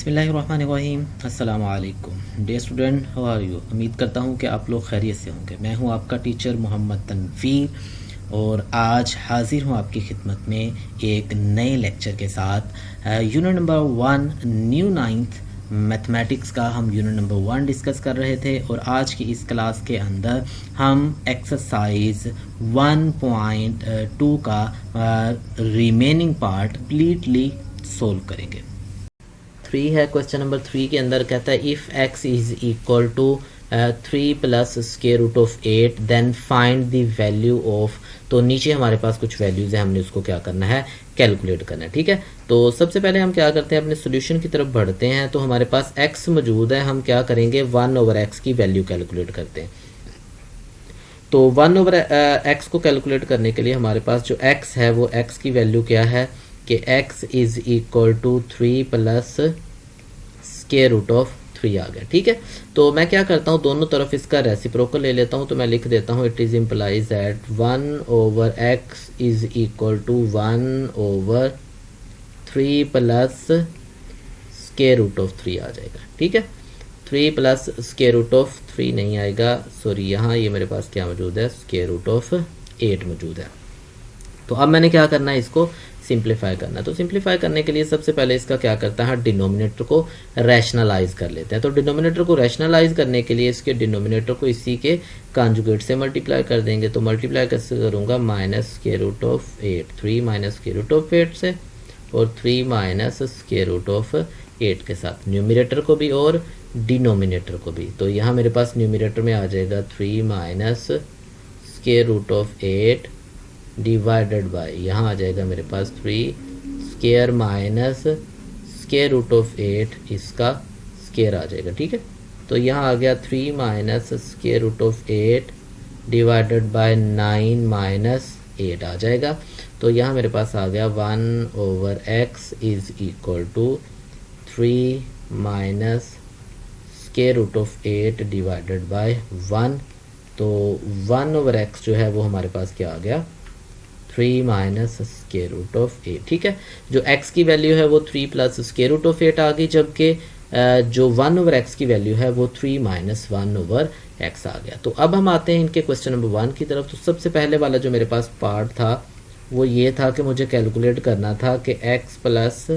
बिस्मिल्लाहिर्रहमानिर्रहीम। अस्सलामु अलैकुम dear student, how are you. उम्मीद करता हूँ कि आप लोग खैरियत से होंगे। मैं हूँ आपका टीचर मोहम्मद तनवीर और आज हाजिर हूँ आपकी खिदमत में एक नए लेक्चर के साथ। Unit number 1 new ninth mathematics का हम यूनिट नंबर 1 डिस्कस कर रहे थे और आज की इस क्लास के अंदर हम एक्सरसाइज 1.2 का रिमेनिंग पार्ट कंप्लीटली सोल्व करेंगे। 3 है, क्वेश्चन नंबर 3 के अंदर कहता है if x is equal to 3 plus square root of 8 then find the value of. तो नीचे हमारे पास कुछ वैल्यूज़ है, हमने उसको क्या करना है, कैलकुलेट करना है। ठीक है, तो सबसे पहले हम क्या करते हैं, अपने सोल्यूशन की तरफ बढ़ते हैं। तो हमारे पास x मौजूद है, हम क्या करेंगे 1/x की वैल्यू कैलकुलेट करते हैं। तो 1/x को कैलकुलेट करने के लिए हमारे पास जो x है वो x की वैल्यू क्या है कि x is equal to 3 plus square root of 3 आ गया। ठीक है, तो मैं क्या करता हूँ, दोनों तरफ इसका रेसिप्रोकल ले लेता हूँ। तो मैं लिख देता हूँ it is implies that 1/x is equal to 1/3 plus square root of 3 आ जाएगा। ठीक है, 3 प्लस स्क्वायर रूट ऑफ 3 नहीं आएगा, सॉरी, यहाँ ये मेरे पास क्या मौजूद है, स्क्वायर रूट ऑफ 8 मौजूद है। तो अब मैंने क्या करना है, इसको सिंप्लीफाई करना है। तो सिंप्लीफाई करने के लिए सबसे पहले इसका क्या करता है, डिनोमिनेटर को रैशनलाइज कर लेते हैं। तो डिनोमिनेटर को रैशनलाइज करने के लिए इसके डिनोमिनेटर को इसी के कॉन्जुगेट से मल्टीप्लाई कर देंगे। तो मल्टीप्लाई कैसे करूँगा, minus square root of 8, 3 minus square root of 8 से और 3 माइनस स्क्वायर रूट ऑफ 8 के साथ न्यूमिनेटर को भी और डिनोमिनेटर को भी। तो यहाँ मेरे पास न्यूमिनेटर में आ जाएगा 3 minus square root of 8 divided by, यहाँ आ जाएगा मेरे पास 3 square minus square root of 8, इसका स्क्वायर आ जाएगा। ठीक है, तो यहाँ आ गया 3 minus square root of 8 divided by 9 minus 8 आ जाएगा। तो यहाँ मेरे पास आ गया 1/x is equal to 3 minus square root of 8 divided by 1। तो 1/x जो है वो हमारे पास क्या आ गया, 3 माइनस स्क्वायर रूट ऑफ 8। ठीक है, जो x की वैल्यू है वो 3 प्लस स्क्वायर रूट ऑफ 8 आ गई, जबकि जो 1/x की वैल्यू है वो 3 माइनस 1/x आ गया। तो अब हम आते हैं इनके क्वेश्चन नंबर 1 की तरफ। तो सबसे पहले वाला जो मेरे पास पार्ट था वो ये था कि मुझे कैलकुलेट करना था कि x प्लस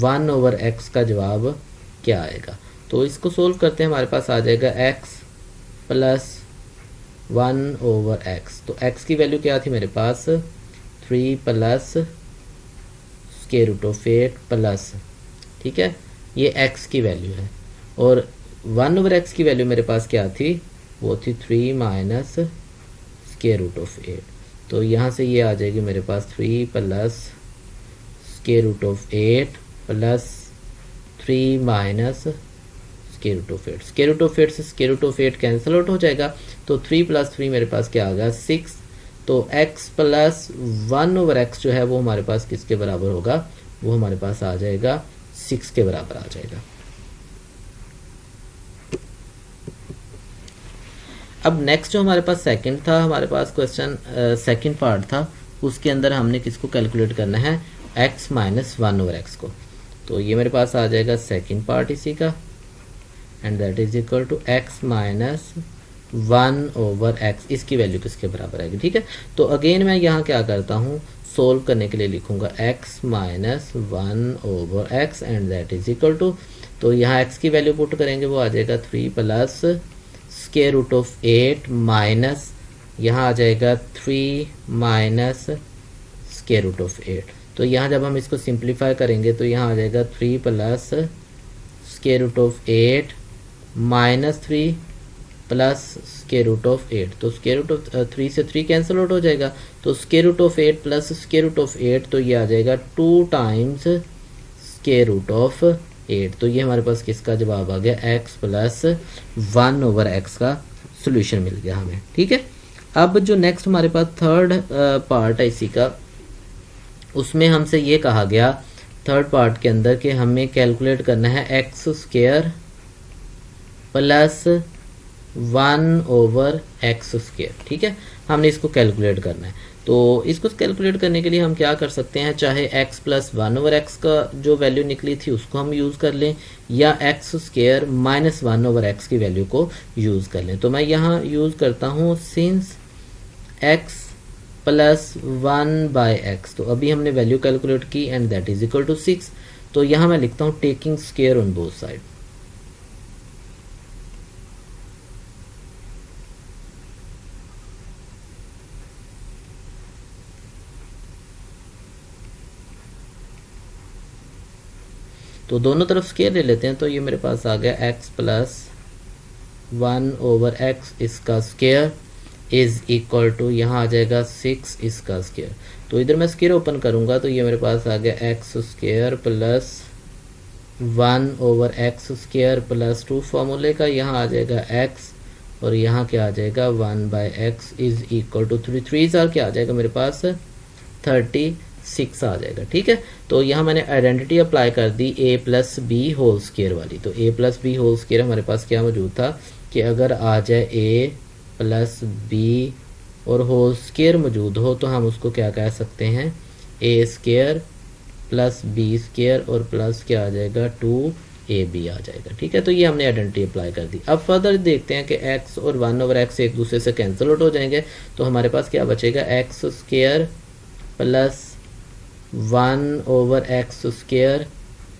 1/x का जवाब क्या आएगा। तो इसको सोल्व करते हैं, हमारे पास आ जाएगा x प्लस 1/x। तो x की वैल्यू क्या थी मेरे पास, 3 plus square root of 8 plus, ठीक है, ये x की वैल्यू है। और 1/x की वैल्यू मेरे पास क्या थी, वो थी 3 माइनस स्क्वायर रूट ऑफ 8। तो यहाँ से ये आ जाएगी मेरे पास 3 plus square root of 8 plus 3 minus square root of 8। Square root of 8 से square root of 8 cancel out हो जाएगा। तो 3 प्लस 3 मेरे पास क्या आ गया, 6। तो x प्लस 1/x जो है वो हमारे पास किसके बराबर होगा, वो हमारे पास आ जाएगा 6 के बराबर आ जाएगा। अब नेक्स्ट जो हमारे पास सेकंड था, हमारे पास क्वेश्चन सेकंड पार्ट था, उसके अंदर हमने किसको कैलकुलेट करना है, x माइनस 1/x को। तो ये मेरे पास आ जाएगा सेकंड पार्ट इसी का, and that is equal to x minus 1/x, इसकी वैल्यू किसके बराबर आएगी। ठीक है, तो अगेन मैं यहाँ क्या करता हूँ, सोल्व करने के लिए लिखूंगा x minus 1/x and that is equal to, तो यहाँ x की वैल्यू पुट करेंगे, वो आ जाएगा 3 plus square root of 8 minus, यहाँ आ जाएगा 3 माइनस स्क्वायर रूट ऑफ 8। तो यहाँ जब हम इसको सिंप्लीफाई करेंगे तो यहाँ आ जाएगा 3 plus square root of 8 minus 3 plus square root of 8। तो स्क्वायर रूट ऑफ 3 से 3 कैंसिल आउट हो जाएगा। तो square root of 8 plus square root of 8, तो ये आ जाएगा 2 टाइम्स स्क्वायर रूट ऑफ 8। तो ये हमारे पास किसका जवाब आ गया, x प्लस 1/x का सोल्यूशन मिल गया हमें। ठीक है, अब जो नेक्स्ट हमारे पास थर्ड पार्ट है इसी का, उसमें हमसे ये कहा गया थर्ड पार्ट के अंदर कि हमें कैलकुलेट करना है x square plus 1/x square. ठीक है, हमने इसको कैलकुलेट करना है। तो इसको कैलकुलेट करने के लिए हम क्या कर सकते हैं, चाहे x प्लस 1/x का जो वैल्यू निकली थी उसको हम यूज़ कर लें, या x स्क्वायर माइनस 1/x की वैल्यू को यूज़ कर लें। तो मैं यहाँ यूज़ करता हूँ सिंस x प्लस 1/x। तो अभी हमने वैल्यू कैलकुलेट की and that is equal to 6। तो यहाँ मैं लिखता हूँ taking square on both side. तो दोनों तरफ स्क्वायर ले लेते हैं, तो ये मेरे पास आ गया x प्लस 1/x इसका स्क्वायर इज इक्वल टू, यहाँ आ जाएगा 6 इसका स्क्वायर। तो इधर मैं स्क्वायर ओपन करूँगा तो ये मेरे पास आ गया x square plus 1/x square plus 2 फॉर्मूले का, यहाँ आ जाएगा x और यहाँ क्या आ जाएगा 1/x इज इक्वल टू 3 3 क्या आ जाएगा मेरे पास 36 आ जाएगा। ठीक है, तो यहाँ मैंने आइडेंटिटी अप्लाई कर दी a plus B whole square वाली। तो a plus B whole square हमारे पास क्या मौजूद था कि अगर आ जाए a प्लस बी और होल स्क्वायर मौजूद हो तो हम उसको क्या कह सकते हैं, a square plus B square और प्लस क्या आ जाएगा 2ab आ जाएगा। ठीक है, तो ये हमने आइडेंटिटी अप्लाई कर दी। अब फर्दर देखते हैं कि x और 1/x एक दूसरे से कैंसिल आउट हो जाएंगे, तो हमारे पास क्या बचेगा x square plus 1/x square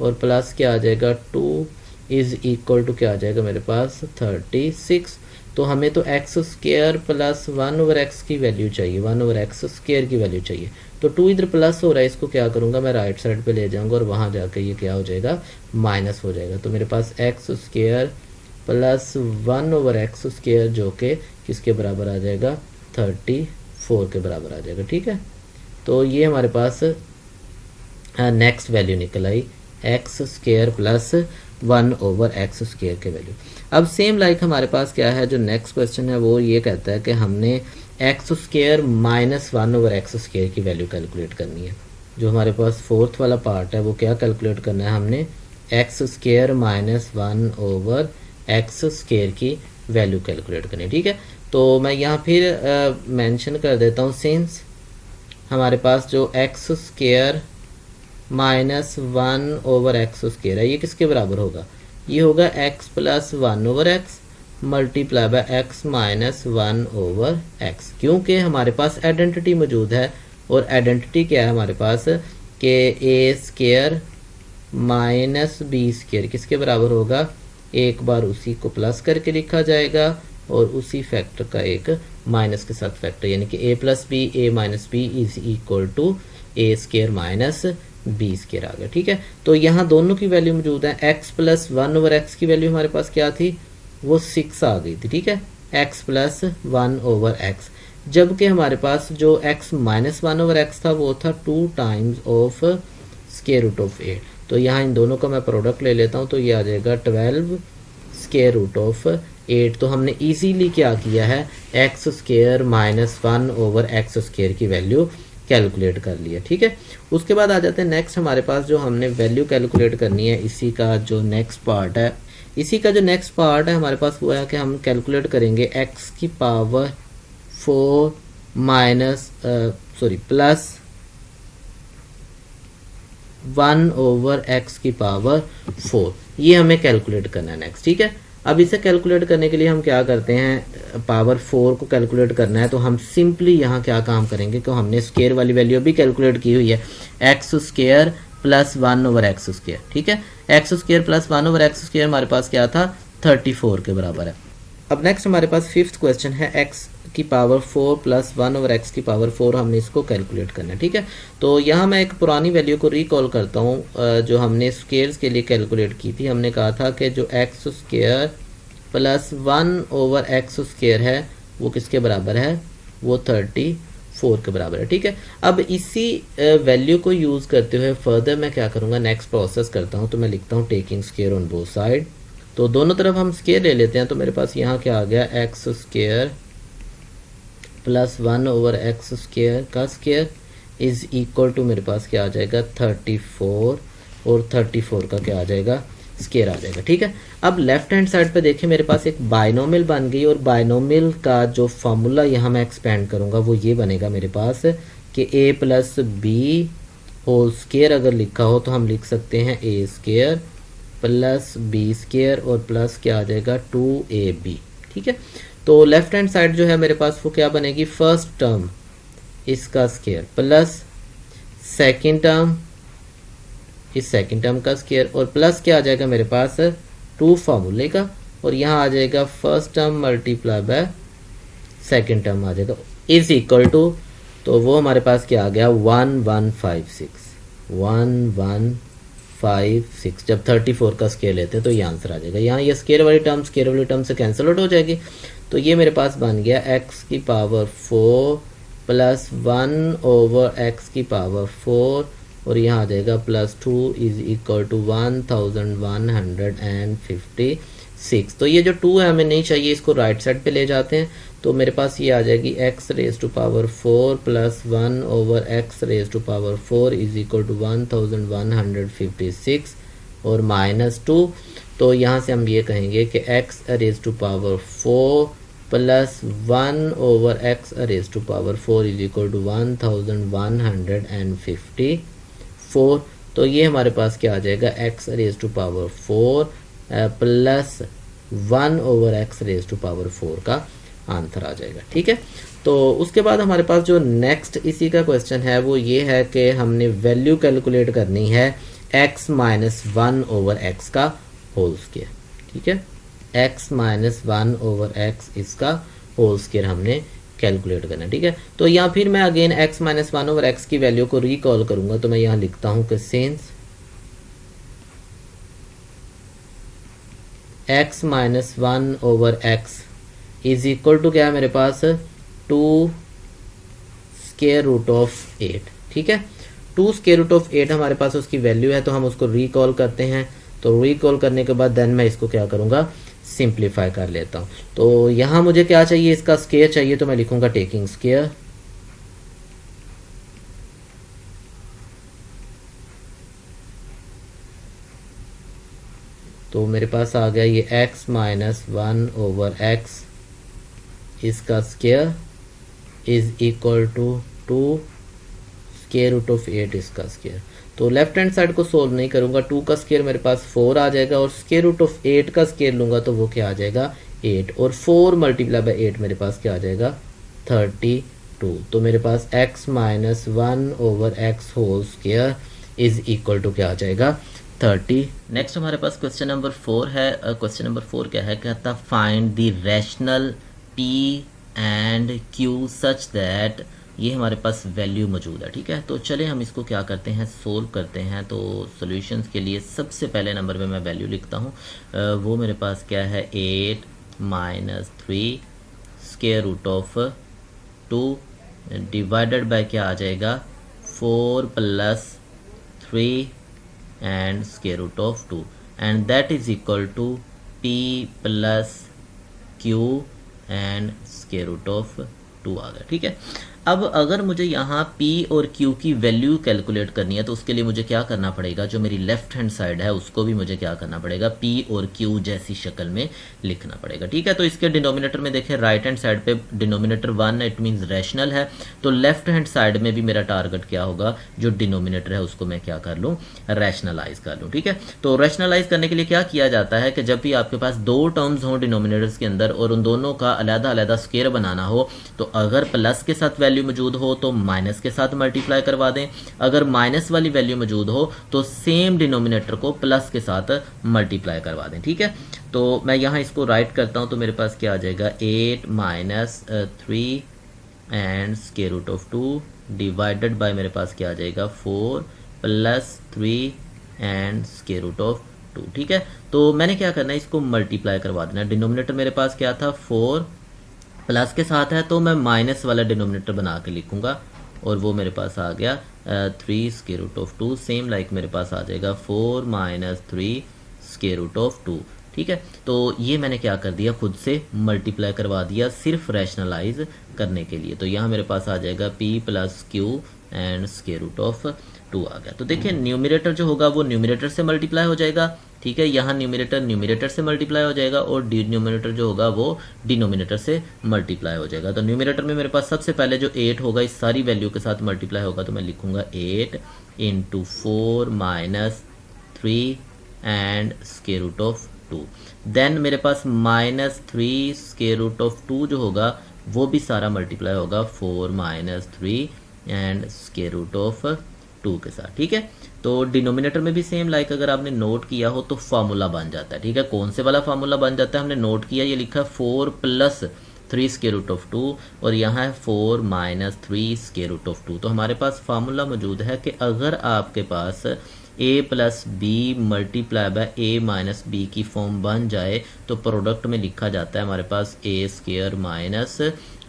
और प्लस क्या आ जाएगा 2 इज इक्वल टू क्या आ जाएगा मेरे पास 36। तो हमें तो x स्क्वायर प्लस 1/x की वैल्यू चाहिए, 1/x स्क्वायर की वैल्यू चाहिए। तो 2 इधर प्लस हो रहा है, इसको क्या करूँगा मैं राइट साइड पे ले जाऊँगा और वहाँ जाकर ये क्या हो जाएगा माइनस हो जाएगा। तो मेरे पास x square plus 1/x square जो कि किसके बराबर आ जाएगा 34 के बराबर आ जाएगा। ठीक है, तो ये हमारे पास नेक्स्ट वैल्यू निकल आई x square plus 1/x square के वैल्यू। अब सेम लाइक हमारे पास क्या है, जो नेक्स्ट क्वेश्चन है वो ये कहता है कि हमने x square minus 1/x square की वैल्यू कैलकुलेट करनी है। जो हमारे पास फोर्थ वाला पार्ट है वो क्या कैलकुलेट करना है, हमने x square minus 1/x square की वैल्यू कैलकुलेट करनी है। ठीक है, तो मैं यहाँ फिर मेंशन कर देता हूँ सिंस हमारे पास जो x square minus 1/x square है ये किसके बराबर होगा, ये होगा x plus 1/x multiply by x minus 1/x, क्योंकि हमारे पास आइडेंटिटी मौजूद है। और आइडेंटिटी क्या है हमारे पास कि a square minus B square किसके बराबर होगा, एक बार उसी को प्लस करके लिखा जाएगा और उसी फैक्टर का एक माइनस के साथ फैक्टर, यानी कि a plus B a minus B is equal to a square minus B square आ गया। ठीक है, तो यहाँ दोनों की वैल्यू मौजूद है। x प्लस 1/x की वैल्यू हमारे पास क्या थी, वो 6 आ गई थी। ठीक है, x प्लस 1/x, जबकि हमारे पास जो x माइनस 1/x था वो था 2 times of square root of 8। तो यहाँ इन दोनों का मैं प्रोडक्ट ले लेता हूँ, तो ये आ जाएगा 12 स्क्वायर रूट ऑफ 8। तो हमने इजीली क्या किया है, x square minus 1/x square की वैल्यू कैलकुलेट कर लिया। ठीक है, उसके बाद आ जाते हैं नेक्स्ट हमारे पास जो हमने वैल्यू कैलकुलेट करनी है, इसी का जो नेक्स्ट पार्ट है, इसी का जो नेक्स्ट पार्ट है हमारे पास वो है कि हम कैलकुलेट करेंगे x की पावर 4 माइनस प्लस 1/x की पावर 4, ये हमें कैलकुलेट करना है नेक्स्ट। ठीक है, अब इसे कैलकुलेट करने के लिए हम क्या करते हैं, पावर 4 को कैलकुलेट करना है तो हम सिंपली यहाँ क्या काम करेंगे कि हमने स्क्वायर वाली वैल्यू भी कैलकुलेट की हुई है, x square plus 1/x square. ठीक है, x square plus 1/x square हमारे पास क्या था 34 के बराबर है। अब नेक्स्ट हमारे पास फिफ्थ क्वेश्चन है, x की पावर 4 प्लस 1/x की पावर 4, हमने इसको कैलकुलेट करना है। ठीक है, तो यहाँ मैं एक पुरानी वैल्यू को रिकॉल करता हूँ जो हमने स्क्वायर्स के लिए कैलकुलेट की थी। हमने कहा था कि जो x square plus 1/x square है वो किसके बराबर है, वो 34 के बराबर है। ठीक है, अब इसी वैल्यू को यूज़ करते हुए फर्दर मैं क्या करूँगा, नेक्स्ट प्रोसेस करता हूँ। तो मैं लिखता हूँ taking square on both side. तो दोनों तरफ हम स्क्वायर ले लेते हैं, तो मेरे पास यहाँ क्या आ गया, x square plus 1/x square का स्क्वायर इज इक्वल टू मेरे पास क्या आ जाएगा 34, और 34 का क्या आ जाएगा स्केयर आ जाएगा। ठीक है, अब लेफ्ट हैंड साइड पे देखिए मेरे पास एक बाइनोमियल बन गई, और बाइनोमियल का जो फॉर्मूला यहाँ मैं एक्सपेंड करूँगा वो ये बनेगा मेरे पास कि ए प्लस बी होल स्केयर अगर लिखा हो तो हम लिख सकते हैं ए स्केयर प्लस बी स्केयर और प्लस क्या आ जाएगा 2ab। ठीक है, तो लेफ्ट हैंड साइड जो है मेरे पास वो क्या बनेगी, फर्स्ट टर्म इसका स्केयर प्लस सेकंड टर्म इस सेकंड टर्म का स्केयर और प्लस क्या आ जाएगा मेरे पास 2 फार्मूले का, और यहाँ आ जाएगा first term multiply by second term आ जाएगा इज इक्वल टू, तो वो हमारे पास क्या आ गया 1156 जब 34 का स्केयर लेते हैं तो ये आंसर आ जाएगा। यहाँ ये स्केयर वाली टर्म से कैंसिल आउट हो जाएगी, तो ये मेरे पास बन गया x की पावर 4 प्लस 1 ओवर x की पावर 4 और यहाँ आ जाएगा प्लस 2 इज इक्वल टू 1156। तो ये जो 2 है हमें नहीं चाहिए, इसको राइट साइड पे ले जाते हैं, तो मेरे पास ये आ जाएगी x raise to power 4 plus 1 over x raise to power 4 is equal to 1156 और माइनस 2। तो यहाँ से हम ये कहेंगे कि x raise to power 4 plus 1 over x raise to power 4 is equal to 1154। तो ये हमारे पास क्या आ जाएगा x raise to power 4 plus 1 over x raise to power 4 का आंसर आ जाएगा। ठीक है, तो उसके बाद हमारे पास जो नेक्स्ट इसी का क्वेश्चन है वो ये है कि हमने वैल्यू कैलकुलेट करनी है x माइनस 1 ओवर x का होल स्क्वायर। ठीक है, x माइनस 1 ओवर x इसका होल स्क्वायर हमने कैलकुलेट करना है। ठीक है, तो यहाँ फिर मैं again x minus 1 over x की वैल्यू को रिकॉल करूंगा, तो मैं यहाँ लिखता हूँ कि since x minus 1 over x is equal to क्या है मेरे पास 2 स्क्वायर रूट ऑफ 8। ठीक है, 2 स्क्वायर रूट ऑफ 8 हमारे पास उसकी वैल्यू है, तो हम उसको रिकॉल करते हैं। तो रिकॉल करने के बाद देन मैं इसको क्या करूंगा, सिंप्लीफाई कर लेता हूं। तो यहां मुझे क्या चाहिए, इसका स्क्वायर चाहिए, तो मैं लिखूंगा टेकिंग स्क्वायर तो मेरे पास आ गया ये x माइनस 1 ओवर x इसका square is equal to 2 square root of 8 इसका स्क्वायर। तो लेफ्ट हैंड साइड को सोल्व नहीं करूंगा, 2 का स्क्वायर मेरे पास 4 आ जाएगा और स्क्वायर रूट ऑफ 8 का स्क्वायर लूंगा तो वो क्या आ जाएगा 8, और 4 मल्टीप्लाई बाय 8 मेरे पास क्या आ जाएगा 32। तो मेरे पास x minus 1 over x whole square is equal to क्या आ जाएगा 30। नेक्स्ट हमारे पास क्वेश्चन नंबर 4 है। क्वेश्चन नंबर 4 क्या है, कहता find the rational p and q such that, ये हमारे पास वैल्यू मौजूद है। ठीक है, तो चले हम इसको क्या करते हैं, सोल्व करते हैं। तो सॉल्यूशंस के लिए सबसे पहले नंबर पे मैं वैल्यू लिखता हूँ, वो मेरे पास क्या है 8 minus 3 square root of 2 divided by क्या आ जाएगा 4 plus 3 and square root of 2 and that is equal to p plus q and square root of 2 आ गया। ठीक है, अब अगर मुझे यहाँ p और q की वैल्यू कैलकुलेट करनी है तो उसके लिए मुझे क्या करना पड़ेगा, जो मेरी लेफ्ट हैंड साइड है उसको भी मुझे क्या करना पड़ेगा, p और q जैसी शक्ल में लिखना पड़ेगा। ठीक है, तो इसके डिनोमिनेटर में देखें राइट हैंड साइड पे डिनोमिनेटर 1 है, इट मींस रैशनल है, तो लेफ्ट हैंड साइड में भी मेरा टारगेट क्या होगा, जो डिनोमिनेटर है उसको मैं क्या कर लूँ, रैशनलाइज कर लूँ। ठीक है, तो रैशनलाइज करने के लिए क्या किया जाता है कि जब भी आपके पास 2 टर्म्स हों डिनोमिनेटर्स के अंदर और उन दोनों का अलग अलग स्क्वायर बनाना हो, तो अगर प्लस के साथ वैल्यू मौजूद हो तो माइनस के साथ मल्टीप्लाई करवा दें, अगर माइनस वाली वैल्यू मौजूद हो तो सेम डिनोमिनेटर को प्लस के साथ मल्टीप्लाई करवा दें। ठीक है, तो मैं यहाँ इसको राइट करता हूँ, तो मेरे पास क्या आ जाएगा 8 minus 3 and square root of 2 divided by मेरे पास क्या आ जाएगा 4 plus 3 and square root of 2। ठीक है, तो मैंने क्या करना है, इसको मल्टीप्लाई करवा देना। डिनोमिनेटर मेरे पास क्या था 4 प्लस के साथ है, तो मैं माइनस वाला डिनोमिनेटर बना के लिखूंगा और वो मेरे पास आ गया 3 square root of 2, same like मेरे पास आ जाएगा 4 माइनस 3 स्क्वायर रूट ऑफ 2। ठीक है, तो ये मैंने क्या कर दिया, खुद से मल्टीप्लाई करवा दिया सिर्फ रैशनलाइज करने के लिए। तो यहाँ मेरे पास आ जाएगा p plus q and square root of 2 आ गया। तो देखिए न्यूमरेटर जो होगा वो न्यूमरेटर से मल्टीप्लाई हो जाएगा, ठीक है। यहाँ न्यूमरेटर न्यूमरेटर से मल्टीप्लाई हो जाएगा और डिनोमिनेटर जो होगा वो डिनोमिनेटर से मल्टीप्लाई हो जाएगा। तो न्यूमरेटर में मेरे पास सबसे पहले जो 8 होगा इस सारी वैल्यू के साथ मल्टीप्लाई होगा, तो मैं लिखूंगा 8 into 4 minus 3 and square root of 2। Then मेरे पास -3 स्क्वायर रूट ऑफ 2 जो होगा वो भी सारा मल्टीप्लाई होगा 4 minus 3 and square root of 2 के साथ, ठीक है। तो डिनोमिनेटर में भी सेम लाइक अगर आपने नोट किया हो तो फार्मूला बन जाता है, ठीक है। कौन से वाला फार्मूला बन जाता है, हमने नोट किया, ये लिखा 4 प्लस 3 स्क्वायर रूट ऑफ 2 और यहाँ है 4 माइनस 3 स्क्वायर रूट ऑफ 2। तो हमारे पास फार्मूला मौजूद है कि अगर आपके पास a plus B multiply by a minus B की फॉर्म बन जाए तो प्रोडक्ट में लिखा जाता है हमारे पास a square minus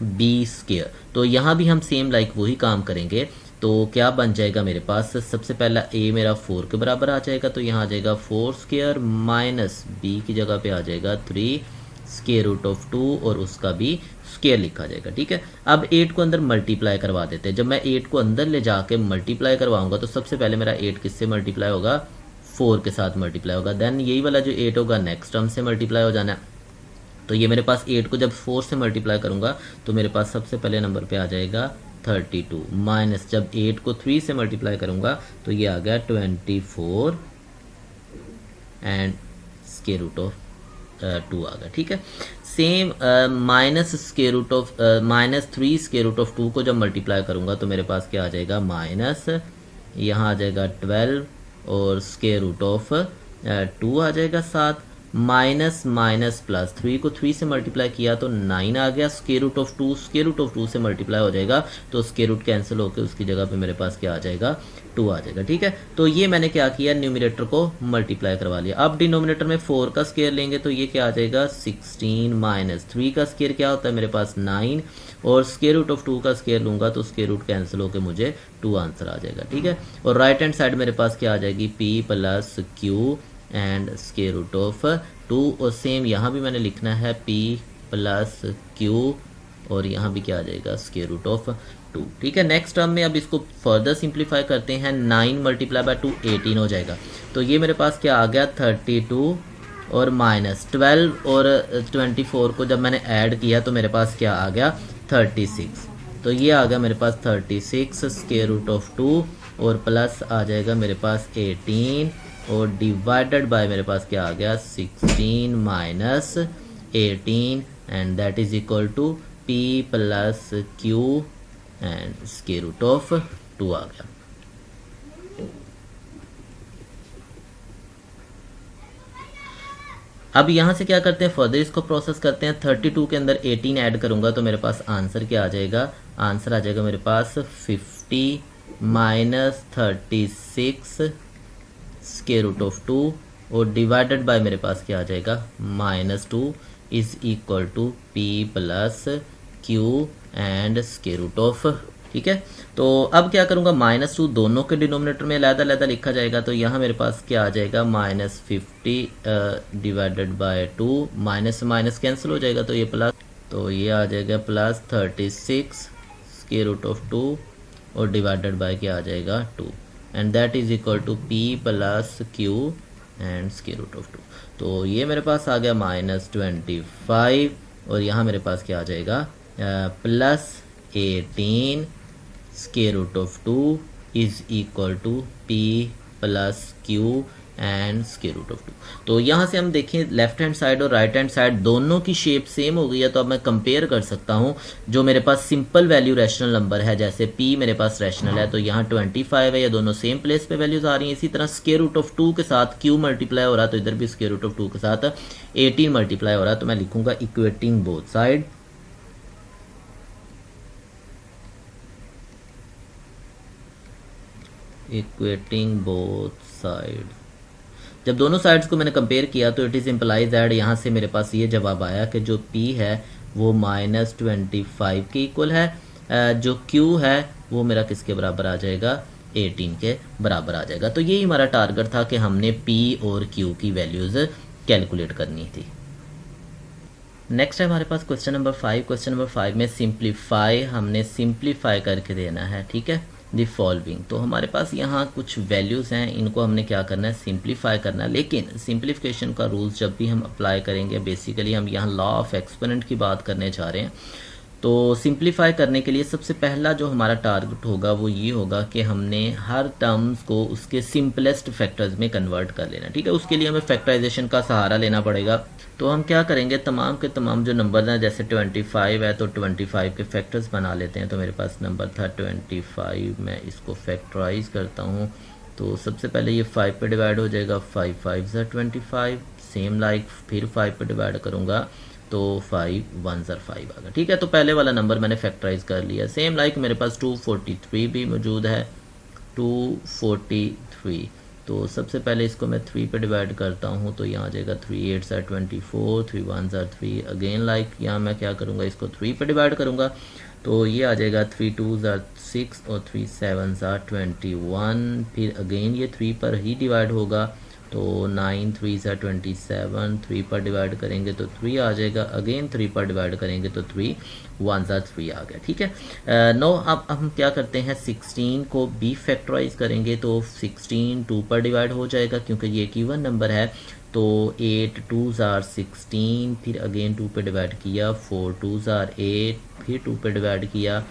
B square. तो यहाँ भी हम सेम लाइक वही काम करेंगे। तो क्या बन जाएगा मेरे पास, सबसे पहला a मेरा 4 के बराबर आ जाएगा, तो यहाँ आ जाएगा 4 स्क्वायर माइनस b की जगह पे आ जाएगा 3 स्क्वायर रूट ऑफ 2 और उसका भी स्क्वायर लिखा जाएगा, ठीक है। अब 8 को अंदर मल्टीप्लाई करवा देते हैं। जब मैं 8 को अंदर ले जाके मल्टीप्लाई करवाऊंगा तो सबसे पहले मेरा 8 किससे मल्टीप्लाई होगा, 4 के साथ मल्टीप्लाई होगा। देन यही वाला जो 8 होगा नेक्स्ट टर्म से मल्टीप्लाई हो जाना है। तो ये मेरे पास 8 को जब 4 से मल्टीप्लाई करूंगा तो मेरे पास सबसे पहले नंबर पे आ जाएगा 32 माइनस जब 8 को 3 से मल्टीप्लाई करूंगा तो ये आ गया 24 एंड स्क्वायर रूट ऑफ 2 आ गया, ठीक है। Same minus square root of -3 square root of 2 को जब मल्टीप्लाई करूंगा तो मेरे पास क्या आ जाएगा, माइनस यहाँ आ जाएगा 12 और स्क्वायर रूट ऑफ 2 आ जाएगा 7 माइनस माइनस प्लस 3 को 3 से मल्टीप्लाई किया तो 9 आ गया, square root of 2 square root of 2 से मल्टीप्लाई हो जाएगा तो स्क्वायर रूट कैंसिल होकर उसकी जगह पे मेरे पास क्या आ जाएगा, 2 आ जाएगा, ठीक है। तो ये मैंने क्या किया, न्यूमरेटर को मल्टीप्लाई करवा लिया। अब डिनोमिनेटर में 4 का स्क्वायर लेंगे तो ये क्या आ जाएगा 16 माइनस 3 का स्क्वायर क्या होता है मेरे पास 9 और स्क्वायर रूट ऑफ 2 का स्क्वायर लूंगा तो स्क्वायर रूट कैंसिल होकर मुझे 2 आंसर आ जाएगा, ठीक है। और राइट हैंड साइड मेरे पास क्या आ जाएगी p plus Q and square root of 2 और सेम यहाँ भी मैंने लिखना है p प्लस क्यू और यहाँ भी क्या आ जाएगा स्क्वायर रूट ऑफ 2, ठीक है। नेक्स्ट टर्म में अब इसको फर्दर सिंप्लीफाई करते हैं, 9 मल्टीप्लाई बाय 2 18 हो जाएगा। तो ये मेरे पास क्या आ गया 32 और माइनस 12 और 24 को जब मैंने ऐड किया तो मेरे पास क्या आ गया 36। तो ये आ गया मेरे पास 36 स्क्वायर रूट ऑफ 2 और प्लस आ जाएगा मेरे पास 18 और डिवाइडेड बाय मेरे पास क्या आ गया 16 minus 18 and that is equal to p plus Q and square root of 2 आ गया। अब यहां से क्या करते हैं, फर्दर इसको प्रोसेस करते हैं। 32 के अंदर 18 ऐड करूंगा तो मेरे पास आंसर क्या आ जाएगा, आंसर आ जाएगा मेरे पास 50 माइनस 36 स्क्वायर रूट ऑफ 2 और डिवाइडेड बाय मेरे पास क्या आ जाएगा -2 is equal to p plus Q and square root of, ठीक है। तो अब क्या करूंगा, -2 दोनों के डिनोमिनेटर में अलग-अलग लिखा जाएगा तो यहाँ मेरे पास क्या आ जाएगा -50 divided by 2 minus minus cancel हो जाएगा तो ये प्लस, तो ये आ जाएगा प्लस 36 स्क्वायर रूट ऑफ 2 और डिवाइडेड बाय क्या आ जाएगा 2 and that is equal to p plus Q and square root of 2। तो ये मेरे पास आ गया -25 और यहाँ मेरे पास क्या आ जाएगा plus 18 square root of 2 is equal to p plus Q and square root of 2। तो यहाँ से हम देखें लेफ्ट हैंड साइड और राइट हैंड साइड दोनों की शेप सेम हो गई है तो अब मैं कंपेयर कर सकता हूँ। जो मेरे पास सिंपल वैल्यू रैशनल नंबर है जैसे p मेरे पास रैशनल है तो यहाँ 25 है, या दोनों सेम प्लेस पे वैल्यूज आ रही हैं। इसी तरह स्क्वायर रूट ऑफ 2 के साथ q मल्टीप्लाई हो रहा है तो इधर भी स्क्वायर रूट ऑफ 2 के साथ 18 मल्टीप्लाई हो रहा है तो मैं लिखूंगा equating both side, equating both side. जब दोनों साइड्स को मैंने कंपेयर किया तो इट इज इम्प्लाइज दैट यहाँ से मेरे पास ये जवाब आया कि जो p है वो -25 के इक्वल है, जो q है वो मेरा किसके बराबर आ जाएगा 18 के बराबर आ जाएगा। तो यही हमारा टारगेट था कि हमने p और q की वैल्यूज कैलकुलेट करनी थी। नेक्स्ट है हमारे पास क्वेश्चन नंबर 5। क्वेश्चन नंबर 5 में सिंप्लीफाई हमने सिंप्लीफाई करके देना है, ठीक है। The following. तो हमारे पास यहाँ कुछ वैल्यूज़ हैं, इनको हमने क्या करना है, सिंप्लीफाई करना है। लेकिन सिंप्लीफिकेशन का रूल्स जब भी हम अप्लाई करेंगे, बेसिकली हम यहाँ लॉ ऑफ एक्सपोनेंट की बात करने जा रहे हैं। तो सिंप्लीफाई करने के लिए सबसे पहला जो हमारा टारगेट होगा वो ये होगा कि हमने हर टर्म्स को उसके सिंपलेस्ट फैक्टर्स में कन्वर्ट कर लेना, ठीक है। उसके लिए हमें फैक्टराइजेशन का सहारा लेना पड़ेगा। तो हम क्या करेंगे, तमाम के तमाम जो नंबर हैं, जैसे 25 है तो 25 के फैक्टर्स बना लेते हैं। तो मेरे पास नंबर था 25, मैं इसको फैक्टराइज करता हूँ। तो सबसे पहले ये 5 पे डिवाइड हो जाएगा, 5 5 ज़ा 25, सेम लाइक फिर 5 पे डिवाइड करूँगा तो 5 1 ज़ा 5 आ गया, ठीक है। तो पहले वाला नंबर मैंने फैक्टराइज कर लिया। सेम लाइक मेरे पास 243 भी मौजूद है, 243। तो सबसे पहले इसको मैं 3 पे डिवाइड करता हूँ, तो यहाँ आ जाएगा 3 8 ज़ा 24, 3 1 ज़ा 3। अगेन लाइक यहाँ मैं क्या करूँगा, इसको 3 पे डिवाइड करूँगा, तो ये आ जाएगा 3 2 ज़ा 6 और 3 7 ज़ा 21। फिर अगेन ये 3 पर ही डिवाइड होगा, तो 9 3 ज़ा 27, 3 पर डिवाइड करेंगे तो 3 आ जाएगा। अगेन 3 पर डिवाइड करेंगे तो 3 1 ज़ा 3 आ गया, ठीक है। नो अब हम क्या करते हैं, 16 को भी फैक्टराइज करेंगे तो 16 2 पर डिवाइड हो जाएगा, क्योंकि ये एक इवन नंबर है। तो 8 2 ज़ा 16, फिर अगेन 2 पे डिवाइड किया, 4 2 ज़ा 8, फिर 2 पे डिवाइड किया,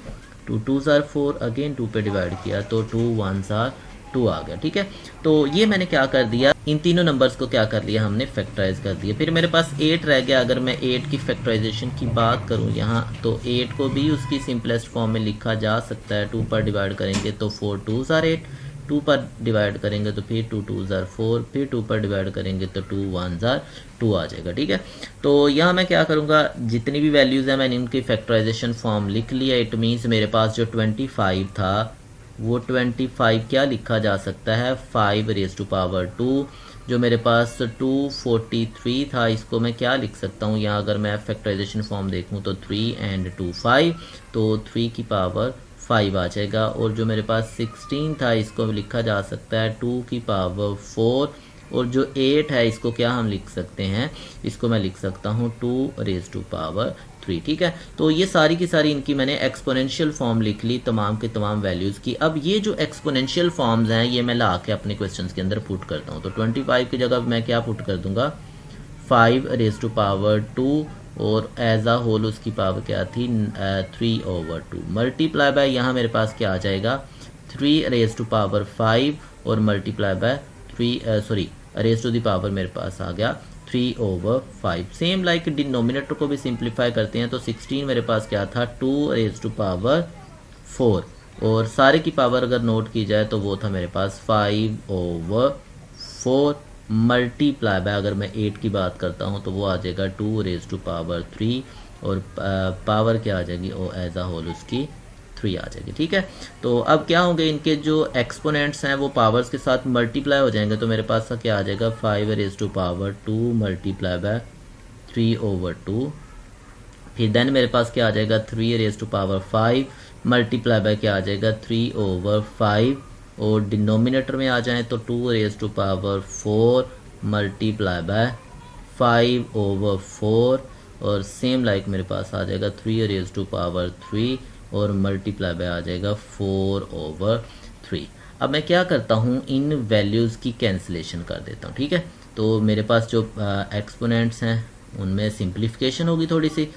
2 2 ज़ा 4, अगेन 2 पे डिवाइड किया तो 2 1 ज़ा 2 आ गया, ठीक है। तो ये मैंने क्या कर दिया, इन तीनों नंबर्स को क्या कर लिया, हमने फैक्टराइज कर दिया। फिर मेरे पास 8 रह गया। अगर मैं 8 की फैक्टराइजेशन की बात करूं यहाँ, तो 8 को भी उसकी सिंपलेस्ट फॉर्म में लिखा जा सकता है। 2 पर डिवाइड करेंगे तो 4 2 ज़ा 8, 2 पर डिवाइड करेंगे तो फिर 2 2 ज़ा 4, फिर 2 पर डिवाइड करेंगे तो 2 1 ज़ा 2 आ जाएगा, ठीक है। तो यहाँ मैं क्या करूँगा, जितनी भी वैल्यूज़ हैं मैंने इनकी फैक्टराइजेशन फॉर्म लिख लिया। इट मीन्स मेरे पास जो 25 था वो 25 क्या लिखा जा सकता है, 5 रेज़ टू पावर 2। जो मेरे पास 243 था, इसको मैं क्या लिख सकता हूँ, यहाँ अगर मैं फैक्टराइजेशन फॉर्म देखूँ तो 3 एंड 2 5, तो 3 की पावर 5 आ जाएगा। और जो मेरे पास 16 था, इसको लिखा जा सकता है 2 की पावर 4। और जो 8 है, इसको क्या हम लिख सकते हैं, इसको मैं लिख सकता हूँ 2 रेज़ टू पावर 3, ठीक है। तो ये सारी की सारी इनकी मैंने एक्सपोनेंशियल फॉर्म लिख ली, तमाम के तमाम वैल्यूज़ की। अब ये जो एक्सपोनेंशियल फॉर्म्स हैं, ये मैं ला के अपने क्वेश्चंस के अंदर पुट करता हूँ। तो 25 की जगह मैं क्या पुट कर दूंगा, 5 रेज़ टू पावर 2, और एज आ होल उसकी पावर क्या थी, 3/2 मल्टीप्लाई बाय, यहाँ मेरे पास क्या आ जाएगा, 3 रेज़ टू पावर 5 और multiply by 3 raise to the power मेरे पास आ गया 3/5। सेम लाइक डिनोमिनेटर को भी सिंप्लीफाई करते हैं, तो 16 मेरे पास क्या था, 2 रेज़ टू पावर 4, और सारे की पावर अगर नोट की जाए तो वो था मेरे पास 5/4 मल्टीप्लाई बाय, अगर मैं 8 की बात करता हूँ तो वो आ जाएगा 2 रेज़ टू पावर 3, और पावर क्या आ जाएगी, और एज आ होल उसकी 3 आ जाएगी, ठीक है। तो अब क्या होंगे, इनके जो एक्सपोनेंट्स हैं वो पावर्स के साथ मल्टीप्लाई हो जाएंगे। तो मेरे पास क्या आ जाएगा, 5 raise to power 2 multiply by 3/2। फिर देन मेरे पास क्या आ जाएगा, 3 raise to power 5 multiply by क्या आ जाएगा, 3/5। और डिनोमिनेटर में आ जाएं तो 2 raise to power 4 multiply by 5/4। और सेम लाइक मेरे पास आ जाएगा 3 रेज़ टू पावर 3 और मल्टीप्लाई बाय आ जाएगा 4/3। अब मैं क्या करता हूँ, इन वैल्यूज़ की कैंसिलेशन कर देता हूँ, ठीक है। तो मेरे पास जो एक्सपोनेंट्स हैं उनमें सिंप्लीफिकेशन होगी थोड़ी सी,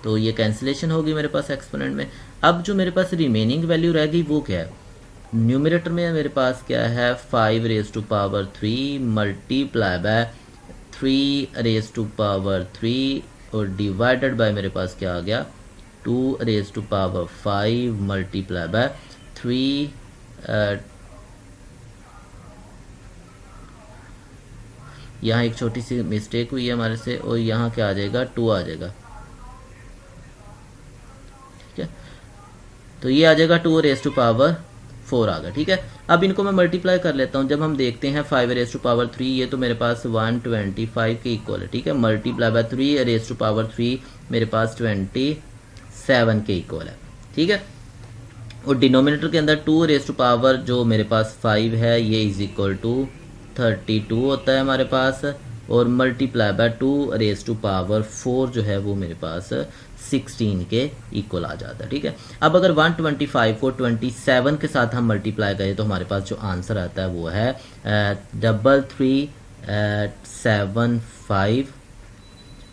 तो ये कैंसिलेशन होगी मेरे पास एक्सपोनेंट में। अब जो मेरे पास रिमेनिंग वैल्यू रह गई वो क्या है, न्यूमरेटर में मेरे पास क्या है, 5 raise to power 3 multiply by 3 raise to power 3 और डिवाइडेड बाय मेरे पास क्या आ गया, 2 raise to power 5 multiply by 3। यहाँ एक छोटी सी मिस्टेक हुई है हमारे से, और यहाँ क्या आ जाएगा, 2 आ जाएगा, ठीक है। तो ये आ जाएगा 2 रेज़ टू पावर 4 आ गया, ठीक है। अब इनको मैं मल्टीप्लाई कर लेता हूँ। जब हम देखते हैं 5 रेज़ टू पावर 3, ये तो मेरे पास 125 के इक्वल है, ठीक है। Multiply by 3 raise to power 3 मेरे पास 27 के इक्वल है, ठीक है। और डिनोमिनेटर के अंदर 2 रेज़ टू पावर जो मेरे पास 5 है, ये इज इक्वल टू 32 होता है हमारे पास। और multiply by 2 raise to power 4 जो है वो मेरे पास 16 के इक्वल आ जाता है। ठीक है, अब अगर 125 को 27 के साथ हम मल्टीप्लाई करें तो हमारे पास जो आंसर आता है वो है 3375।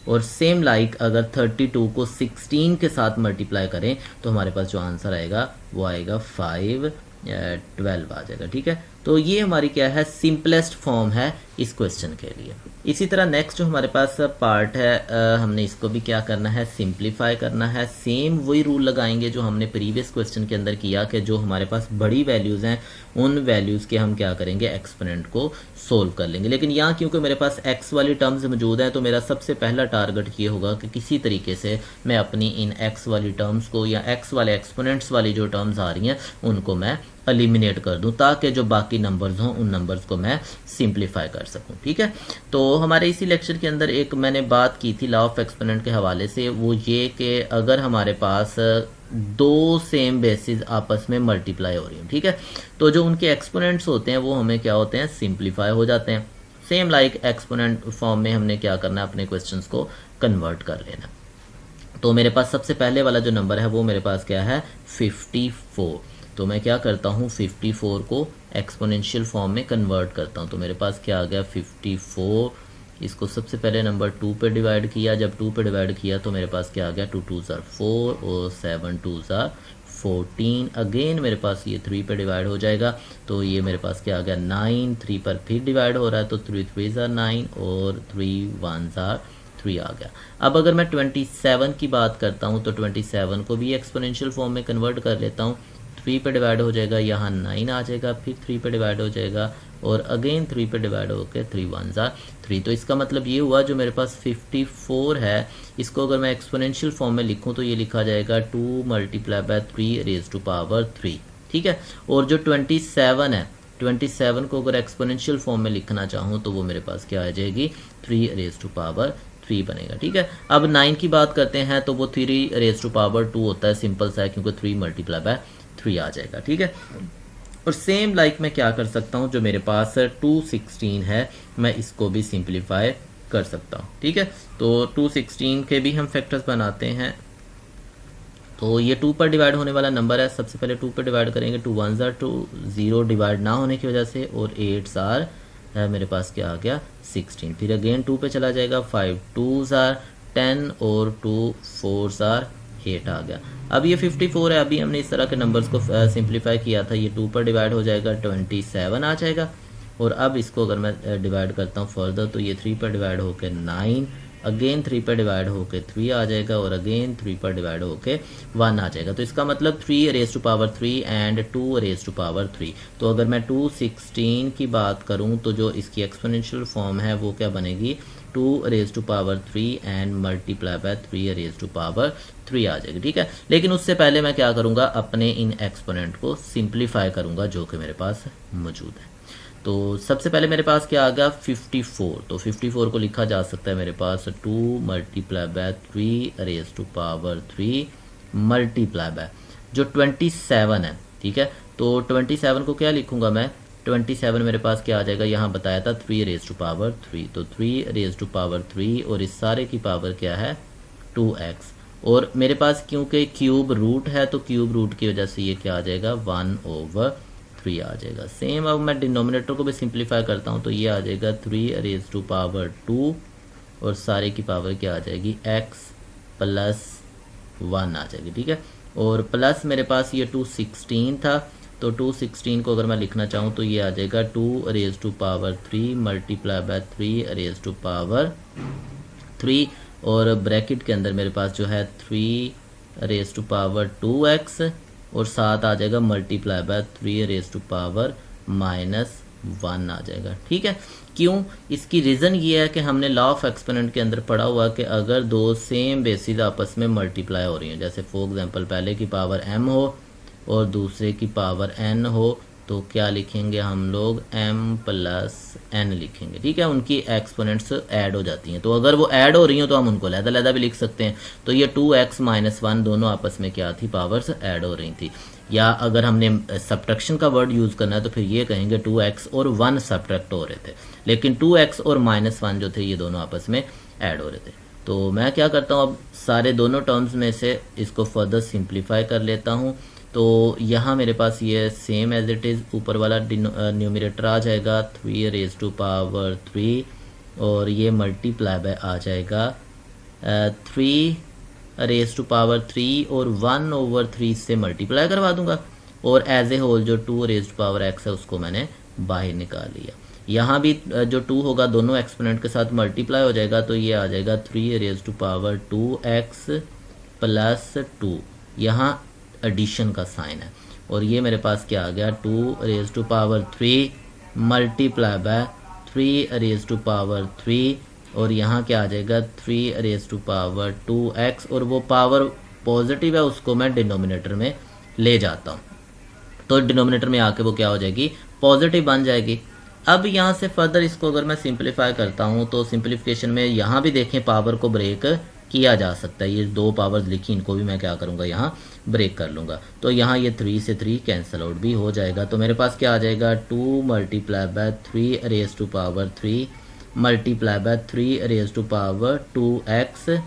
और सेम लाइक अगर 32 को 16 के साथ मल्टीप्लाई करें तो हमारे पास जो आंसर आएगा वो आएगा 512 आ जाएगा। ठीक है, तो ये हमारी क्या है, सिंपलेस्ट फॉर्म है इस क्वेश्चन के लिए। इसी तरह नेक्स्ट जो हमारे पास पार्ट है, हमने इसको भी क्या करना है, सिंप्लीफाई करना है। सेम वही रूल लगाएंगे जो हमने प्रीवियस क्वेश्चन के अंदर किया कि जो हमारे पास बड़ी वैल्यूज़ हैं उन वैल्यूज़ के हम क्या करेंगे, एक्सपोनेंट को सोल्व कर लेंगे। लेकिन यहाँ क्योंकि मेरे पास एक्स वाली टर्म्स मौजूद हैं तो मेरा सबसे पहला टारगेट ये होगा कि किसी तरीके से मैं अपनी इन एक्स वाली टर्म्स को या एक्स वाले एक्सपोनेंट्स वाली जो टर्म्स आ रही हैं उनको मैं एलिमिनेट कर दूं ताकि जो बाकी नंबर्स हों उन नंबर्स को मैं सिंप्लीफाई कर सकूं। ठीक है, तो हमारे इसी लेक्चर के अंदर एक मैंने बात की थी लॉ ऑफ एक्सपोनेंट के हवाले से, वो ये कि अगर हमारे पास दो सेम बेसिस आपस में मल्टीप्लाई हो रही हैं, ठीक है, तो जो उनके एक्सपोनेंट्स होते हैं वो हमें क्या होते हैं, सिंप्लीफाई हो जाते हैं। सेम लाइक एक्सपोनेंट फॉर्म में हमने क्या करना है, अपने क्वेश्चंस को कन्वर्ट कर लेना। तो मेरे पास सबसे पहले वाला जो नंबर है वो मेरे पास क्या है, 54। तो मैं क्या करता हूँ, 54 को एक्सपोनेंशियल फॉर्म में कन्वर्ट करता हूँ। तो मेरे पास क्या आ गया, 54, इसको सबसे पहले नंबर 2 पे डिवाइड किया, जब 2 पे डिवाइड किया तो मेरे पास क्या आ गया, 2 2 4 और 7 2 14। अगेन मेरे पास ये 3 पे डिवाइड हो जाएगा तो ये मेरे पास क्या आ गया, 9। 3 पर फिर डिवाइड हो रहा है तो 3 3 9 और 3 1 3 आ गया। अब अगर मैं 27 की बात करता हूँ तो 27 को भी एक्सपोनेंशियल फॉर्म में कन्वर्ट कर लेता हूँ। 3 पे डिवाइड हो जाएगा, यहाँ 9 आ जाएगा, फिर 3 पे डिवाइड हो जाएगा और अगेन 3 पे डिवाइड होकर 3 1 3। तो इसका मतलब ये हुआ जो मेरे पास 54 है, इसको अगर मैं एक्सपोनेंशियल फॉर्म में लिखूं तो ये लिखा जाएगा 2 multiply by 3 raise to power 3। ठीक है, और जो 27 है, 27 को अगर एक्सपोनेंशियल फॉर्म में लिखना चाहूँ तो वो मेरे पास क्या आ जाएगी, 3 रेज टू पावर 3 बनेगा। ठीक है, अब 9 की बात करते हैं तो वो 3 रेज टू पावर 2 होता है, सिंपल सा है क्योंकि 3 मल्टीप्लाई बाय 3 आ जाएगा। ठीक है, और सेम लाइक मैं क्या कर सकता हूँ, जो मेरे पास 216 है मैं इसको भी सिंप्लीफाई कर सकता हूँ। ठीक है, तो 216 के भी हम फैक्टर्स बनाते हैं। तो ये 2 पर डिवाइड होने वाला नंबर है, सबसे पहले 2 पर डिवाइड करेंगे, 2 1 2, 0 डिवाइड ना होने की वजह से, और 8 है मेरे पास क्या आ गया, 16। फिर अगेन 2 पे चला जाएगा, 5 2 10 और 2 4 8 आ गया। अब ये 54 है, अभी हमने इस तरह के नंबर्स को सिंप्लीफाई किया था, ये 2 पर डिवाइड हो जाएगा, 27 आ जाएगा। और अब इसको अगर मैं डिवाइड करता हूँ फर्दर तो ये 3 पर डिवाइड होकर 9, अगेन 3 पर डिवाइड होकर 3 आ जाएगा और अगेन 3 पर डिवाइड होकर 1 आ जाएगा। तो इसका मतलब 3 raise to power 3 and 2 raise to power 3। तो अगर मैं 216 की बात करूँ तो जो इसकी एक्सपोनेंशियल फॉर्म है वो क्या बनेगी, 2 raise to power 3 and multiply by 3 raise to power 3 आ जाएगी। ठीक है, लेकिन उससे पहले मैं क्या करूँगा, अपने इन एक्सपोनेंट को सिंप्लीफाई करूँगा जो कि मेरे पास मौजूद है। तो सबसे पहले मेरे पास क्या आ गया, 54। तो 54 को लिखा जा सकता है मेरे पास 2 multiply by 3 raise to power 3 multiply by जो 27 है। ठीक है, तो 27 को क्या लिखूंगा मैं, 27 मेरे पास क्या आ जाएगा, यहाँ बताया था 3 रेज टू पावर 3, तो 3 रेज टू पावर 3 और इस सारे की पावर क्या है, 2x। और मेरे पास क्योंकि क्यूब रूट है तो क्यूब रूट की वजह से ये क्या आ जाएगा, 1/3 आ जाएगा। सेम अब मैं डिनोमिनेटर को भी सिंप्लीफाई करता हूँ तो ये आ जाएगा 3 रेज टू पावर 2 और सारे की पावर क्या आ जाएगी, x प्लस 1 आ जाएगी। ठीक है, और प्लस मेरे पास ये 216 था, तो 216 को अगर मैं लिखना चाहूँ तो ये आ जाएगा 2 raise to power 3 multiply by 3 raise to power 3 और ब्रैकेट के अंदर मेरे पास जो है 3 रेज टू पावर 2x और साथ आ जाएगा multiply by 3 raise to power -1 आ जाएगा। ठीक है, क्यों, इसकी रीज़न ये है कि हमने लॉ ऑफ एक्सपोनेंट के अंदर पढ़ा हुआ कि अगर दो सेम बेसिस आपस में मल्टीप्लाई हो रही हैं, जैसे फॉर एग्जांपल पहले की पावर m हो और दूसरे की पावर n हो, तो क्या लिखेंगे हम लोग m प्लस n लिखेंगे, ठीक है। उनकी एक्सपोनेंट्स ऐड हो जाती हैं, तो अगर वो ऐड हो रही हैं तो हम उनको अलग-अलग भी लिख सकते हैं। तो ये 2x माइनस 1 दोनों आपस में क्या थी, पावर्स ऐड हो रही थी। या अगर हमने सब्ट्रैक्शन का वर्ड यूज़ करना है तो फिर ये कहेंगे 2x और 1 सब्ट्रैक्ट हो रहे थे, लेकिन 2x और माइनस 1 जो थे ये दोनों आपस में ऐड हो रहे थे। तो मैं क्या करता हूँ, अब सारे दोनों टर्म्स में से इसको फर्दर सिंप्लीफाई कर लेता हूँ। तो यहाँ मेरे पास ये सेम एज इट इज़ ऊपर वाला न्यूमरेटर आ जाएगा 3 रेज टू पावर 3, और ये मल्टीप्लाई बाय आ जाएगा 3 रेज टू पावर 3 और 1/3 से मल्टीप्लाई करवा दूंगा, और एज ए होल जो 2 रेज टू पावर x है उसको मैंने बाहर निकाल लिया। यहाँ भी जो 2 होगा दोनों एक्सपोनेंट के साथ मल्टीप्लाई हो जाएगा, तो ये आ जाएगा 3 raise to power 2x plus 2, यहाँ एडिशन का साइन है, और ये मेरे पास क्या आ गया 2 raise to power 3 multiply by 3 raise to power 3, और यहाँ क्या आ जाएगा 3 रेज टू पावर 2x, और वो पावर पॉजिटिव है उसको मैं डिनोमिनेटर में ले जाता हूँ, तो डिनोमिनेटर में आके वो क्या हो जाएगी, पॉजिटिव बन जाएगी। अब यहाँ से फर्दर इसको अगर मैं सिंप्लीफाई करता हूँ तो सिंप्लीफिकेशन में यहाँ भी देखें पावर को ब्रेक किया जा सकता है। ये 2 पावर्स लिखी, इनको भी मैं क्या करूँगा, यहाँ ब्रेक कर लूँगा। तो यहाँ ये 3 से 3 कैंसिल आउट भी हो जाएगा, तो मेरे पास क्या आ जाएगा 2 multiply by 3 raise to power 3 multiply by 3 raise to power 2x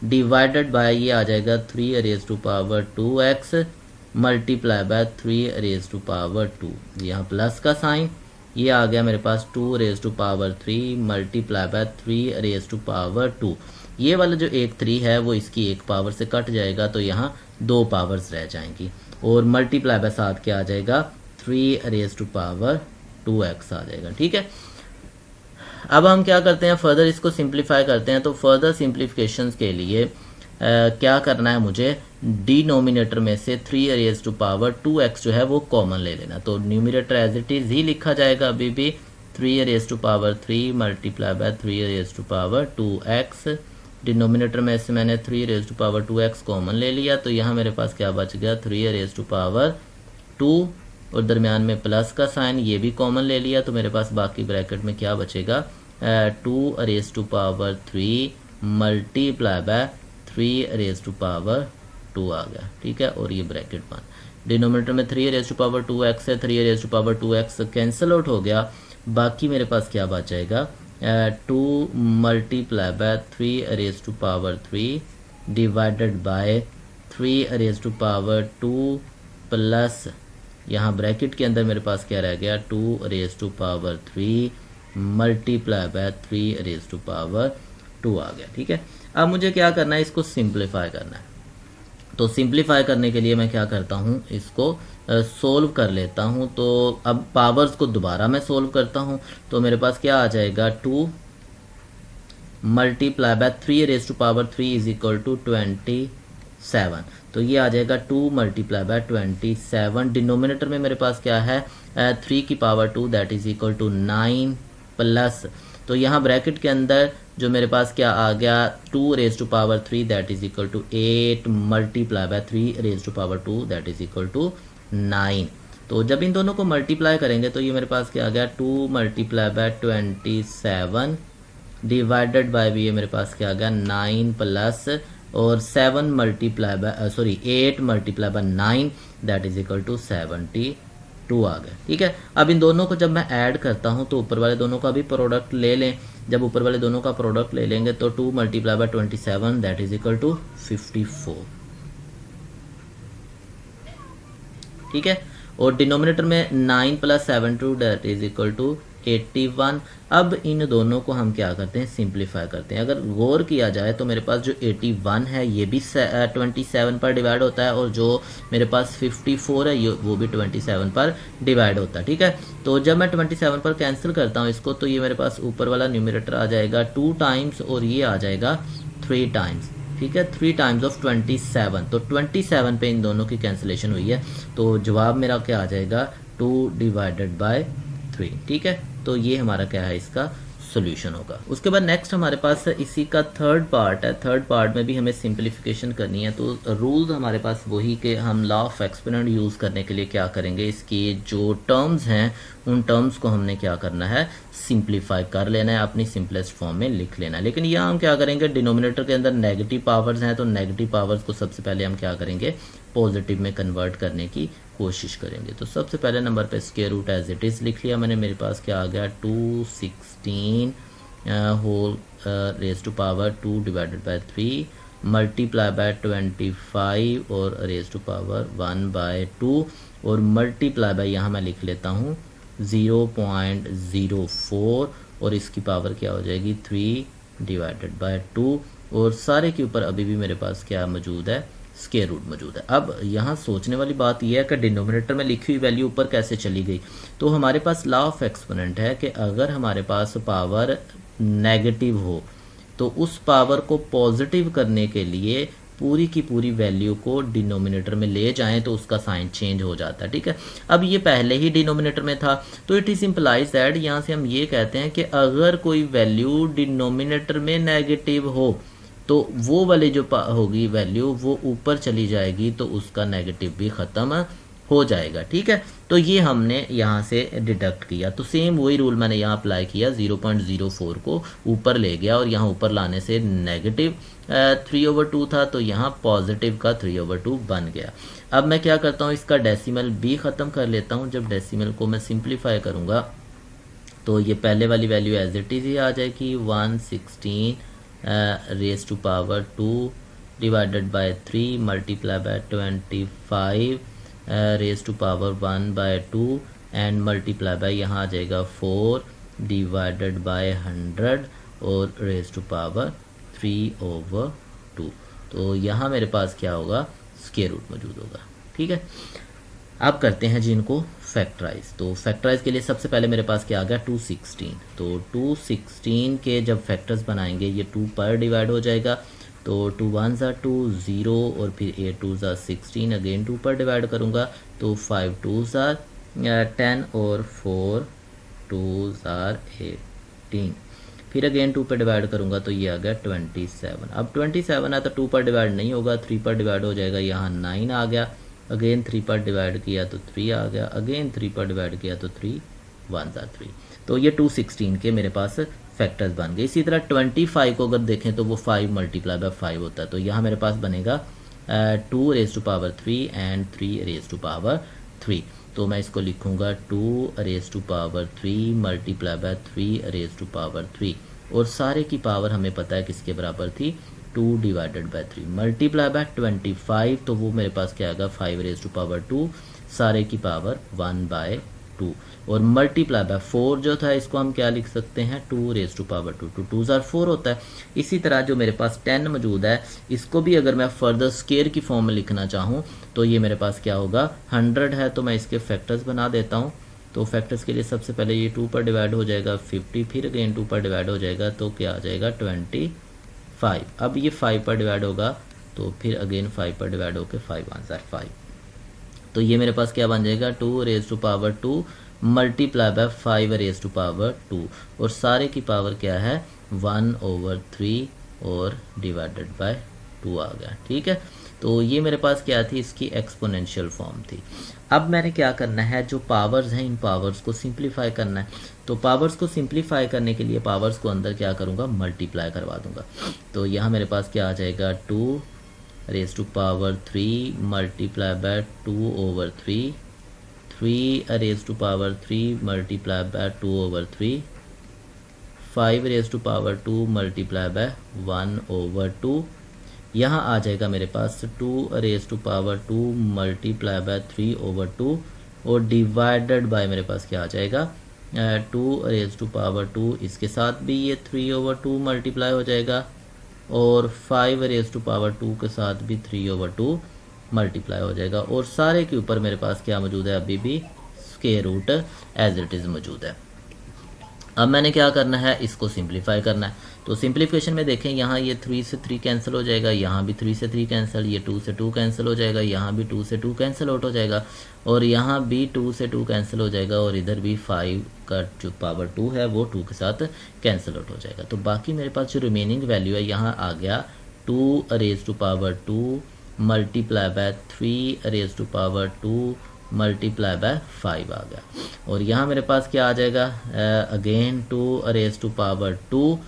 divided by ये आ जाएगा 3 raise to power 2x multiply by 3 raise to power 2, यहाँ प्लस का साइन, ये आ गया मेरे पास 2 raise to power 3 multiply by 3 raise to power 2। ये वाला जो एक 3 है वो इसकी एक पावर से कट जाएगा, तो यहाँ 2 पावर्स रह जाएंगी, और मल्टीप्लाई बाय साथ क्या आ जाएगा 3 रेज टू पावर 2x आ जाएगा, ठीक है। अब हम क्या करते हैं, फर्दर इसको सिंप्लीफाई करते हैं। तो फर्दर सिंप्लीफिकेशन के लिए क्या करना है, मुझे डिनोमिनेटर में से 3 रेज टू पावर 2x जो है वो कॉमन ले लेना। तो न्यूमिनेटर एज इट इज ही लिखा जाएगा अभी भी, 3 raise to power 3 multiply by 3 raise to power 2x। Denominator में से मैंने 3 raise to power 2x common ले लिया, तो यहाँ मेरे पास क्या बच गया 3 रेज टू पावर 2, और दरमियान में प्लस का साइन, ये भी कॉमन ले लिया, तो मेरे पास बाकी ब्रैकेट में क्या बचेगा 2 raise to power 3 multiply by 3 raise to power 2 आ गया, ठीक है। और ये ब्रैकेट बंद। डिनोमिनेटर में 3 रेज टू पावर 2x है, 3 raise to power 2x cancel out हो गया, बाकी मेरे पास क्या बच जाएगा 2 multiply by 3 raise to power 3 divided by 3 raise to power 2 plus यहाँ ब्रैकेट के अंदर मेरे पास क्या रह गया 2 raise to power 3 multiply by 3 raise to power 2 आ गया, ठीक है। अब मुझे क्या करना है, इसको सिंप्लीफाई करना है। तो सिंप्लीफाई करने के लिए मैं क्या करता हूँ, इसको सोल्व कर लेता हूँ। तो अब पावर्स को दोबारा मैं सोल्व करता हूँ, तो मेरे पास क्या आ जाएगा 2 multiply by 3 raise to power 3 is equal to 27। तो ये आ जाएगा 2 मल्टीप्लाई बाय 27। डिनोमिनेटर में मेरे पास क्या है 3 की power 2 that is equal to 9 plus, तो यहाँ ब्रैकेट के अंदर जो मेरे पास क्या आ गया 2 raise to power 3 that is equal to 8 multiply by 3 raise to power 2 that is equal to 9। तो जब इन दोनों को मल्टीप्लाई करेंगे तो ये मेरे पास क्या आ गया 2 मल्टीप्लाई बाय 27 डिवाइडेड बाय भी ये मेरे पास क्या आ गया 9 प्लस, और 7 multiply by 8 multiply by 9 that is equal to 72 आ गया, ठीक है। अब इन दोनों को जब मैं ऐड करता हूं तो ऊपर वाले दोनों का भी प्रोडक्ट ले लें। जब ऊपर वाले दोनों का प्रोडक्ट ले लेंगे तो 2 multiply by 27 that is equal to 54, ठीक है। और डिनोमिनेटर में 9 plus 72 that is equal to 81। अब इन दोनों को हम क्या करते हैं, सिंप्लीफाई करते हैं। अगर गौर किया जाए तो मेरे पास जो 81 है ये भी 27 पर डिवाइड होता है, और जो मेरे पास 54 है वो भी 27 पर डिवाइड होता है, ठीक है। तो जब मैं 27 पर कैंसिल करता हूँ इसको, तो ये मेरे पास ऊपर वाला न्यूमरेटर आ जाएगा 2 टाइम्स और ये आ जाएगा 3 टाइम्स, ठीक है। 3 टाइम्स ऑफ 27, तो 27 पे इन दोनों की कैंसिलेशन हुई है, तो जवाब मेरा क्या आ जाएगा 2 डिवाइडेड बाय 3, ठीक है। तो ये हमारा क्या है इसका सॉल्यूशन होगा। उसके बाद नेक्स्ट हमारे पास इसी का थर्ड पार्ट है। थर्ड पार्ट में भी हमें सिंप्लीफिकेशन करनी है, तो रूल्स हमारे पास वही कि हम लॉ ऑफ एक्सपोनेंट यूज़ करने के लिए क्या करेंगे, इसकी जो टर्म्स हैं उन टर्म्स को हमने क्या करना है, सिंप्लीफाई कर लेना है, अपनी सिंपलेस्ट फॉर्म में लिख लेना है। लेकिन यहाँ हम क्या करेंगे, डिनोमिनेटर के अंदर नेगेटिव पावर्स हैं, तो नेगेटिव पावर्स को सबसे पहले हम क्या करेंगे, पॉजिटिव में कन्वर्ट करने की कोशिश करेंगे। तो सबसे पहले नंबर पे square root as it is लिख लिया मैंने, मेरे पास क्या आ गया 216 whole raise to power 2 divided by 3 multiply by 25 और रेज टू पावर 1/2 और मल्टीप्लाई बाय यहाँ मैं लिख लेता हूँ 0.04 और इसकी पावर क्या हो जाएगी 3 डिवाइडेड बाय 2 और सारे के ऊपर अभी भी मेरे पास क्या मौजूद है, स्क्वायर रूट मौजूद है। अब यहाँ सोचने वाली बात यह है कि डिनोमिनेटर में लिखी हुई वैल्यू ऊपर कैसे चली गई। तो हमारे पास लॉ ऑफ एक्सपोनेंट है कि अगर हमारे पास पावर नेगेटिव हो तो उस पावर को पॉजिटिव करने के लिए पूरी की पूरी वैल्यू को डिनोमिनेटर में ले जाएं तो उसका साइन चेंज हो जाता है, ठीक है। अब ये पहले ही डिनोमिनेटर में था, तो इट इज इम्प्लाइज दैट यहाँ से हम ये कहते हैं कि अगर कोई वैल्यू डिनोमिनेटर में नेगेटिव हो तो वो वाली जो होगी वैल्यू वो ऊपर चली जाएगी, तो उसका नेगेटिव भी ख़त्म हो जाएगा, ठीक है। तो ये हमने यहाँ से डिडक्ट किया, तो सेम वही रूल मैंने यहाँ अप्लाई किया, 0.04 को ऊपर ले गया और यहाँ ऊपर लाने से नेगेटिव 3/2 था, तो यहाँ पॉजिटिव का 3/2 बन गया। अब मैं क्या करता हूँ, इसका डेसिमल भी ख़त्म कर लेता हूँ। जब डेसिमल को मैं सिंप्लीफाई करूँगा तो ये पहले वाली वैल्यू एज इट इज़ ही आ जाएगी 116 raise to power 2 divided by 3 multiply by 25 raise to power 1/2 and multiply by यहाँ आ जाएगा 4 डिवाइडेड बाय 100 और रेज टू पावर 3/2। तो यहाँ मेरे पास क्या होगा, स्क्वायर रूट मौजूद होगा, ठीक है। अब करते हैं जी इनको फैक्टराइज। तो फैक्टराइज के लिए सबसे पहले मेरे पास क्या आ गया 216। तो 216 के जब फैक्टर्स बनाएंगे ये 2 पर डिवाइड हो जाएगा, तो 2 1 ज़ा 2 0 और फिर 8 2 ज़ा 16 अगेन 2 पर डिवाइड करूँगा तो 5 2 ज़ा 10 और 4 2 ज़ा 18 फिर अगेन 2 पर डिवाइड करूँगा तो ये आ गया 27। अब 27 है तो 2 पर डिवाइड नहीं होगा, 3 पर डिवाइड हो जाएगा, यहाँ 9 आ गया, अगेन 3 पर डिवाइड किया तो 3 आ गया, अगेन 3 पर डिवाइड किया तो 3 1 ज़ा 3। तो ये 216 के मेरे पास फैक्टर्स बन गए। इसी तरह 25 को अगर देखें तो वो 5 मल्टीप्लाई बाय 5 होता है, तो यहाँ मेरे पास बनेगा 2 raise to power 3 and 3 raise to power 3। तो मैं इसको लिखूँगा 2 raise to power 3 multiply by 3 raise to power 3 और सारे की पावर हमें पता है किसके बराबर थी, 2 डिवाइडेड बाय 3 मल्टीप्लाई बाय 25 तो वो मेरे पास क्या आएगा 5 रेज टू पावर 2 सारे की पावर 1/2 और मल्टीप्लाई बाय 4 जो था इसको हम क्या लिख सकते हैं 2 रेज टू पावर 2, 2 2 4 होता है। इसी तरह जो मेरे पास 10 मौजूद है इसको भी अगर मैं फर्दर स्केयर की फॉर्म में लिखना चाहूँ तो ये मेरे पास क्या होगा 100 है, तो मैं इसके फैक्टर्स बना देता हूँ। तो फैक्टर्स के लिए सबसे पहले ये 2 पर डिवाइड हो जाएगा 50, फिर अगेन 2 पर डिवाइड हो जाएगा तो क्या आ जाएगा 25। अब ये 5 पर डिवाइड होगा तो फिर अगेन 5 पर डिवाइड होकर 5 1 ज़ा 5, तो ये मेरे पास क्या बन जाएगा 2 raise to power 2 multiply by 5 raise to power 2 और सारे की पावर क्या है 1/3 और डिवाइडेड बाय 2 आ गया, ठीक है। तो ये मेरे पास क्या थी, इसकी एक्सपोनेंशियल फॉर्म थी। अब मैंने क्या करना है, जो पावर्स हैं इन पावर्स को सिंप्लीफाई करना है। तो पावर्स को सिंप्लीफाई करने के लिए पावर्स को अंदर क्या करूँगा मल्टीप्लाई करवा दूंगा। तो यहाँ मेरे पास क्या आ जाएगा 2 raise to power 3 multiply by 2/3 3 raise to power 3 multiply by 2/3 5 raise to power 2 multiply by 1/2 यहाँ आ जाएगा मेरे पास 2 raise to power 2 multiply by 3/2 और डिवाइडेड बाय मेरे पास क्या आ जाएगा 2 रेज टू पावर 2 इसके साथ भी ये 3/2 मल्टीप्लाई हो जाएगा और 5 रेज टू पावर 2 के साथ भी 3/2 मल्टीप्लाई हो जाएगा और सारे के ऊपर मेरे पास क्या मौजूद है अभी भी square root as it is मौजूद है। अब मैंने क्या करना है, इसको सिंप्लीफाई करना है। तो सिंप्लीफिकेशन में देखें, यहाँ ये 3 से 3 कैंसिल हो जाएगा, यहाँ भी 3 से 3 कैंसिल, ये 2 से 2 कैंसिल हो जाएगा, यहाँ भी 2 से 2 कैंसिल आउट हो जाएगा, और यहाँ भी 2 से 2 कैंसिल हो जाएगा, और इधर भी 5 का जो पावर 2 है वो 2 के साथ कैंसिल आउट हो जाएगा। तो बाकी मेरे पास जो रिमेनिंग वैल्यू है यहाँ आ गया 2 raise to power 2 multiply by 3 raise to power 2 multiply by 5 आ गया। और यहाँ मेरे पास क्या आ जाएगा, again 2 raise to power 2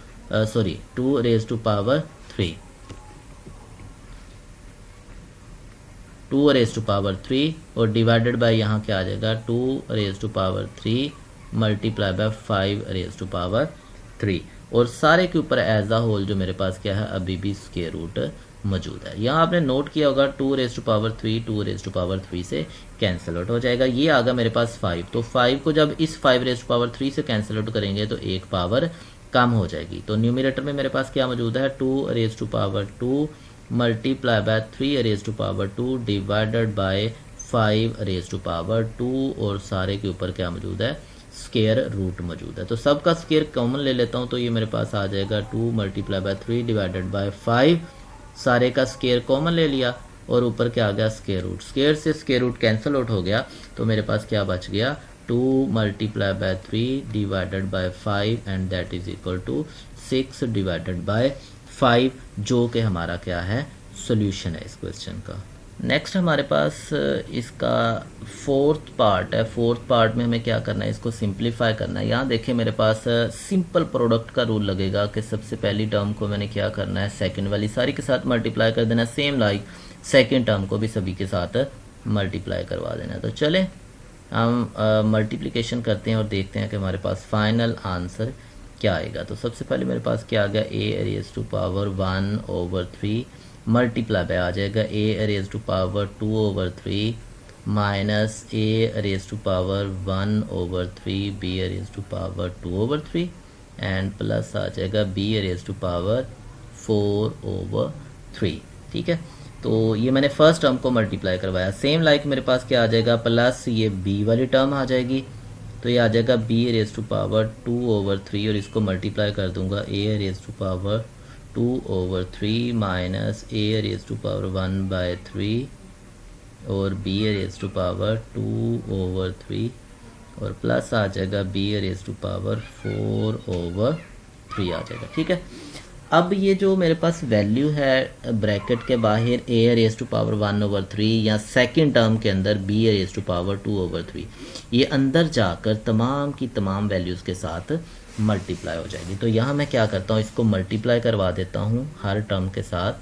2 raise to power 3 2 raise to power 3 और डिवाइडेड बाय यहाँ क्या आ जाएगा 2 raise to power 3 multiply by 5 raise to power 3, और सारे के ऊपर एज अ होल जो मेरे पास क्या है अभी भी स्क्वायर रूट मौजूद है। यहाँ आपने नोट किया होगा 2 raise to power 3 2 raise to power 3 से कैंसिल आउट हो जाएगा। ये आ गया मेरे पास 5, तो 5 को जब इस 5 रेज़ टू पावर 3 से कैंसिल आउट करेंगे तो एक पावर कम हो जाएगी। तो न्यूमरेटर में मेरे पास क्या मौजूद है 2 raise to power 2 multiply by 3 raise to power 2 divided by 5 raise to power 2, और सारे के ऊपर क्या मौजूद है स्क्वायर रूट मौजूद है। तो सबका स्क्वायर कॉमन ले लेता हूँ, तो ये मेरे पास आ जाएगा 2 मल्टीप्लाई बाय 3 डिवाइडेड बाय 5, सारे का स्क्वायर कॉमन ले लिया, और ऊपर क्या आ गया स्क्वायर रूट, स्क्वायर से स्क्वायर रूट कैंसिल आउट हो गया, तो मेरे पास क्या बच गया 2 multiply by 3 divided by 5 and that is equal to 6 divided by 5, जो कि हमारा क्या है सोल्यूशन है इस क्वेश्चन का। नेक्स्ट हमारे पास इसका फोर्थ पार्ट है। फोर्थ पार्ट में हमें क्या करना है, इसको सिंप्लीफाई करना है। यहाँ देखिए मेरे पास सिंपल प्रोडक्ट का रूल लगेगा कि सबसे पहली टर्म को मैंने क्या करना है सेकंड वाली सारी के साथ मल्टीप्लाई कर देना, सेम लाइक सेकंड टर्म को भी सभी के साथ मल्टीप्लाई करवा देना। तो चलें हम मल्टीप्लिकेशन करते हैं और देखते हैं कि हमारे पास फाइनल आंसर क्या आएगा। तो सबसे पहले मेरे पास क्या आ गया a raise to power 1/3 multiply by आ जाएगा a raise to power 2/3 minus a raise to power 1/3 b raise to power 2/3 and plus आ जाएगा b रेज़ टू पावर 4/3। ठीक है, तो ये मैंने फर्स्ट टर्म को मल्टीप्लाई करवाया। सेम लाइक मेरे पास क्या आ जाएगा प्लस ये b वाली टर्म आ जाएगी, तो ये आ जाएगा b रेज़ टू पावर 2/3 और इसको मल्टीप्लाई कर दूंगा a raise to power 2/3 minus a raise to power 1/3 और b रेज़ टू पावर 2/3 और प्लस आ जाएगा b रेज़ टू पावर 4/3 आ जाएगा। ठीक है, अब ये जो मेरे पास वैल्यू है ब्रैकेट के बाहर a रेज़ टू पावर 1/3 या सेकंड टर्म के अंदर b रेज़ टू पावर 2/3, ये अंदर जाकर तमाम की तमाम वैल्यूज़ के साथ मल्टीप्लाई हो जाएगी। तो यहाँ मैं क्या करता हूँ, इसको मल्टीप्लाई करवा देता हूँ हर टर्म के साथ,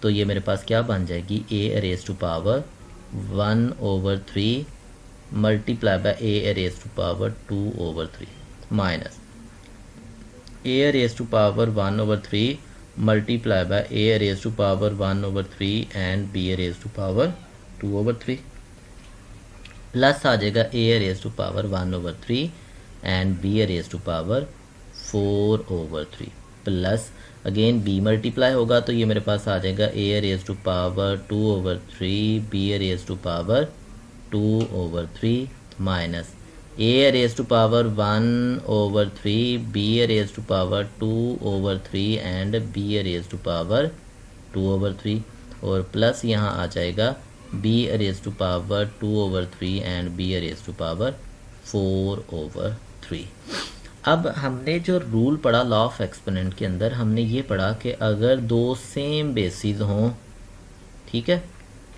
तो ये मेरे पास क्या बन जाएगी a raise to power 1/3 multiply by a raise to power 2/3 minus a raise to power 1/3 multiply by a raise to power 1/3 and b raise to power 2/3 plus आ जाएगा a raise to power 1/3 and b raise to power 4/3 plus again b multiply होगा, तो ये मेरे पास आ जाएगा a raise to power 2/3 b raise to power 2/3 minus a raise to power 1/3 b raise to power 2/3 and b raise to power 2/3 और plus यहाँ आ जाएगा b raise to power 2/3 and b raise to power 4/3। अब हमने जो rule पढ़ा law of exponent के अंदर, हमने ये पढ़ा कि अगर दो सेम बेसिस हों, ठीक है,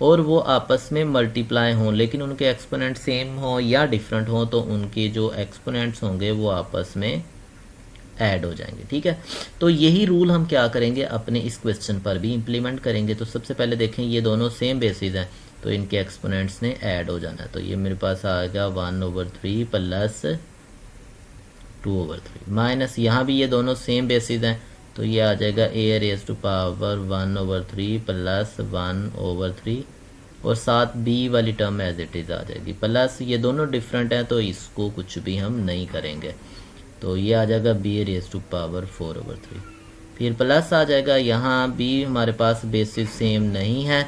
और वो आपस में मल्टीप्लाई हों लेकिन उनके एक्सपोनेंट सेम हों या डिफरेंट हों, तो उनके जो एक्सपोनेंट्स होंगे वो आपस में ऐड हो जाएंगे। ठीक है, तो यही रूल हम क्या करेंगे अपने इस क्वेश्चन पर भी इम्प्लीमेंट करेंगे। तो सबसे पहले देखें ये दोनों सेम बेसिस हैं, तो इनके एक्सपोनेंट्स ने ऐड हो जाना है। तो ये मेरे पास आएगा 1/3 प्लस 2/3 माइनस यहाँ भी ये दोनों सेम बेसिस हैं, तो ये आ जाएगा a raise to power 1/3 plus 1/3 और साथ b वाली टर्म एज इट इज़ आ जाएगी प्लस, ये दोनों डिफरेंट हैं तो इसको कुछ भी हम नहीं करेंगे, तो ये आ जाएगा b रेज़ टू पावर 4/3 फिर प्लस आ जाएगा, यहाँ भी हमारे पास बेसिस सेम नहीं है,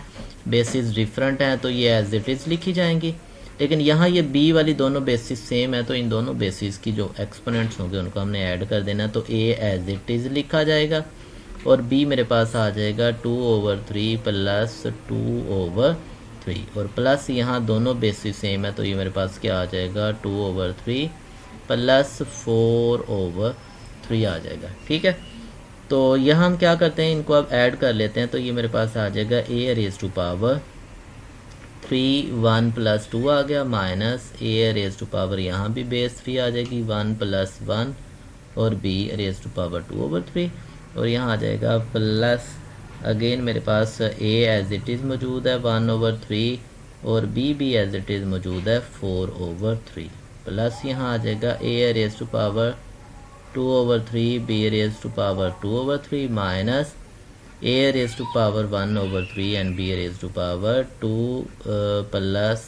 बेसिस डिफरेंट हैं, तो ये एज इट इज़ लिखी जाएंगी। लेकिन यहाँ ये b वाली दोनों बेसिस सेम है, तो इन दोनों बेसिस की जो एक्सपोनेंट्स होंगे उनको हमने ऐड कर देना। तो a एज इट इज़ लिखा जाएगा और b मेरे पास आ जाएगा 2/3 प्लस 2/3 और प्लस यहाँ दोनों बेसिस सेम है, तो ये मेरे पास क्या आ जाएगा 2/3 प्लस 4/3 आ जाएगा। ठीक है, तो यहाँ हम क्या करते हैं, इनको अब ऐड कर लेते हैं। तो ये मेरे पास आ जाएगा a raise to power 3 1 plus 2 आ गया minus a raise to power यहाँ भी बेस 3 आ जाएगी 1 प्लस 1 और b रेज़ टू पावर 2/3 और यहाँ आ जाएगा प्लस अगेन मेरे पास a एज इट इज़ मौजूद है 1/3 और b भी एज इट इज़ मौजूद है 4/3 प्लस यहाँ आ जाएगा a raise to power 2/3 b raise to power 2/3 minus a raise to power 1/3 and b raise to power 2 plus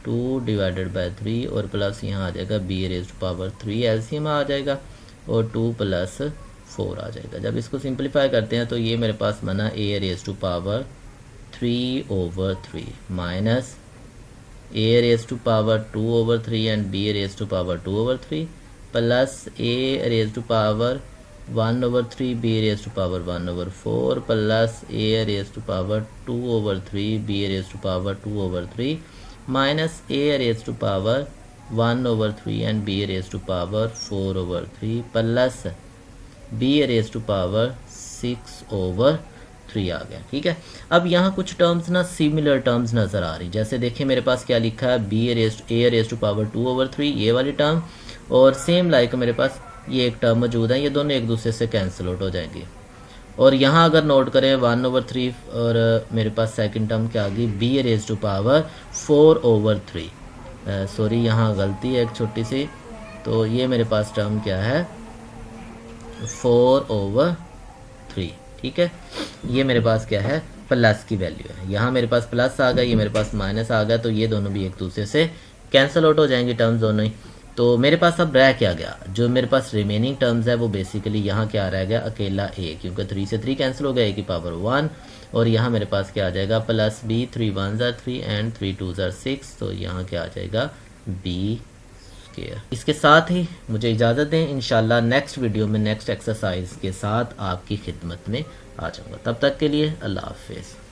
2 divided by 3 और प्लस यहाँ आ जाएगा b raise to power 3 LCM आ जाएगा और 2 प्लस 4 आ जाएगा। जब इसको सिंपलीफाई करते हैं तो ये मेरे पास बना a raise to power 3/3 minus a raise to power 2/3 and b raise to power 2/3 plus a raise to power 1/3 b raise to power 1/4 plus a raise to power 2/3 b raise to power 2/3 minus a raise to power 1/3 and b raise to power 4/3 plus b raise to power 6/3 आ गया। ठीक है, अब यहाँ कुछ terms ना similar terms नज़र आ रही, जैसे देखिए मेरे पास क्या लिखा है a रेज़ टू पावर 2/3 ये वाली टर्म और सेम लाइक मेरे पास ये एक टर्म मौजूद है, ये दोनों एक दूसरे से कैंसिल आउट हो जाएंगे। और यहाँ अगर नोट करें 1/3 और मेरे पास सेकंड टर्म क्या आ गई b raise to power 4/3 sorry यहाँ गलती है एक छोटी सी, तो ये मेरे पास टर्म क्या है 4/3। ठीक है, ये मेरे पास क्या है प्लस की वैल्यू है, यहाँ मेरे पास प्लस आ गया, ये मेरे पास माइनस आ गया, तो ये दोनों भी एक दूसरे से कैंसिल आउट हो जाएंगी टर्म्स दोनों ही। तो मेरे पास अब रह क्या गया, जो मेरे पास रिमेनिंग टर्म्स है वो बेसिकली यहाँ क्या रह गया अकेला a, क्योंकि 3 से 3 कैंसिल हो गया a की पावर 1 और यहाँ मेरे पास क्या आ जाएगा प्लस b 3 1 3 एंड 3 2 6, तो यहाँ क्या आ जाएगा b स्क्वायर। इसके साथ ही मुझे इजाज़त दें, इंशाल्लाह नेक्स्ट वीडियो में नेक्स्ट एक्सरसाइज के साथ आपकी खिदमत में आ जाऊँगा। तब तक के लिए अल्लाह हाफिज़।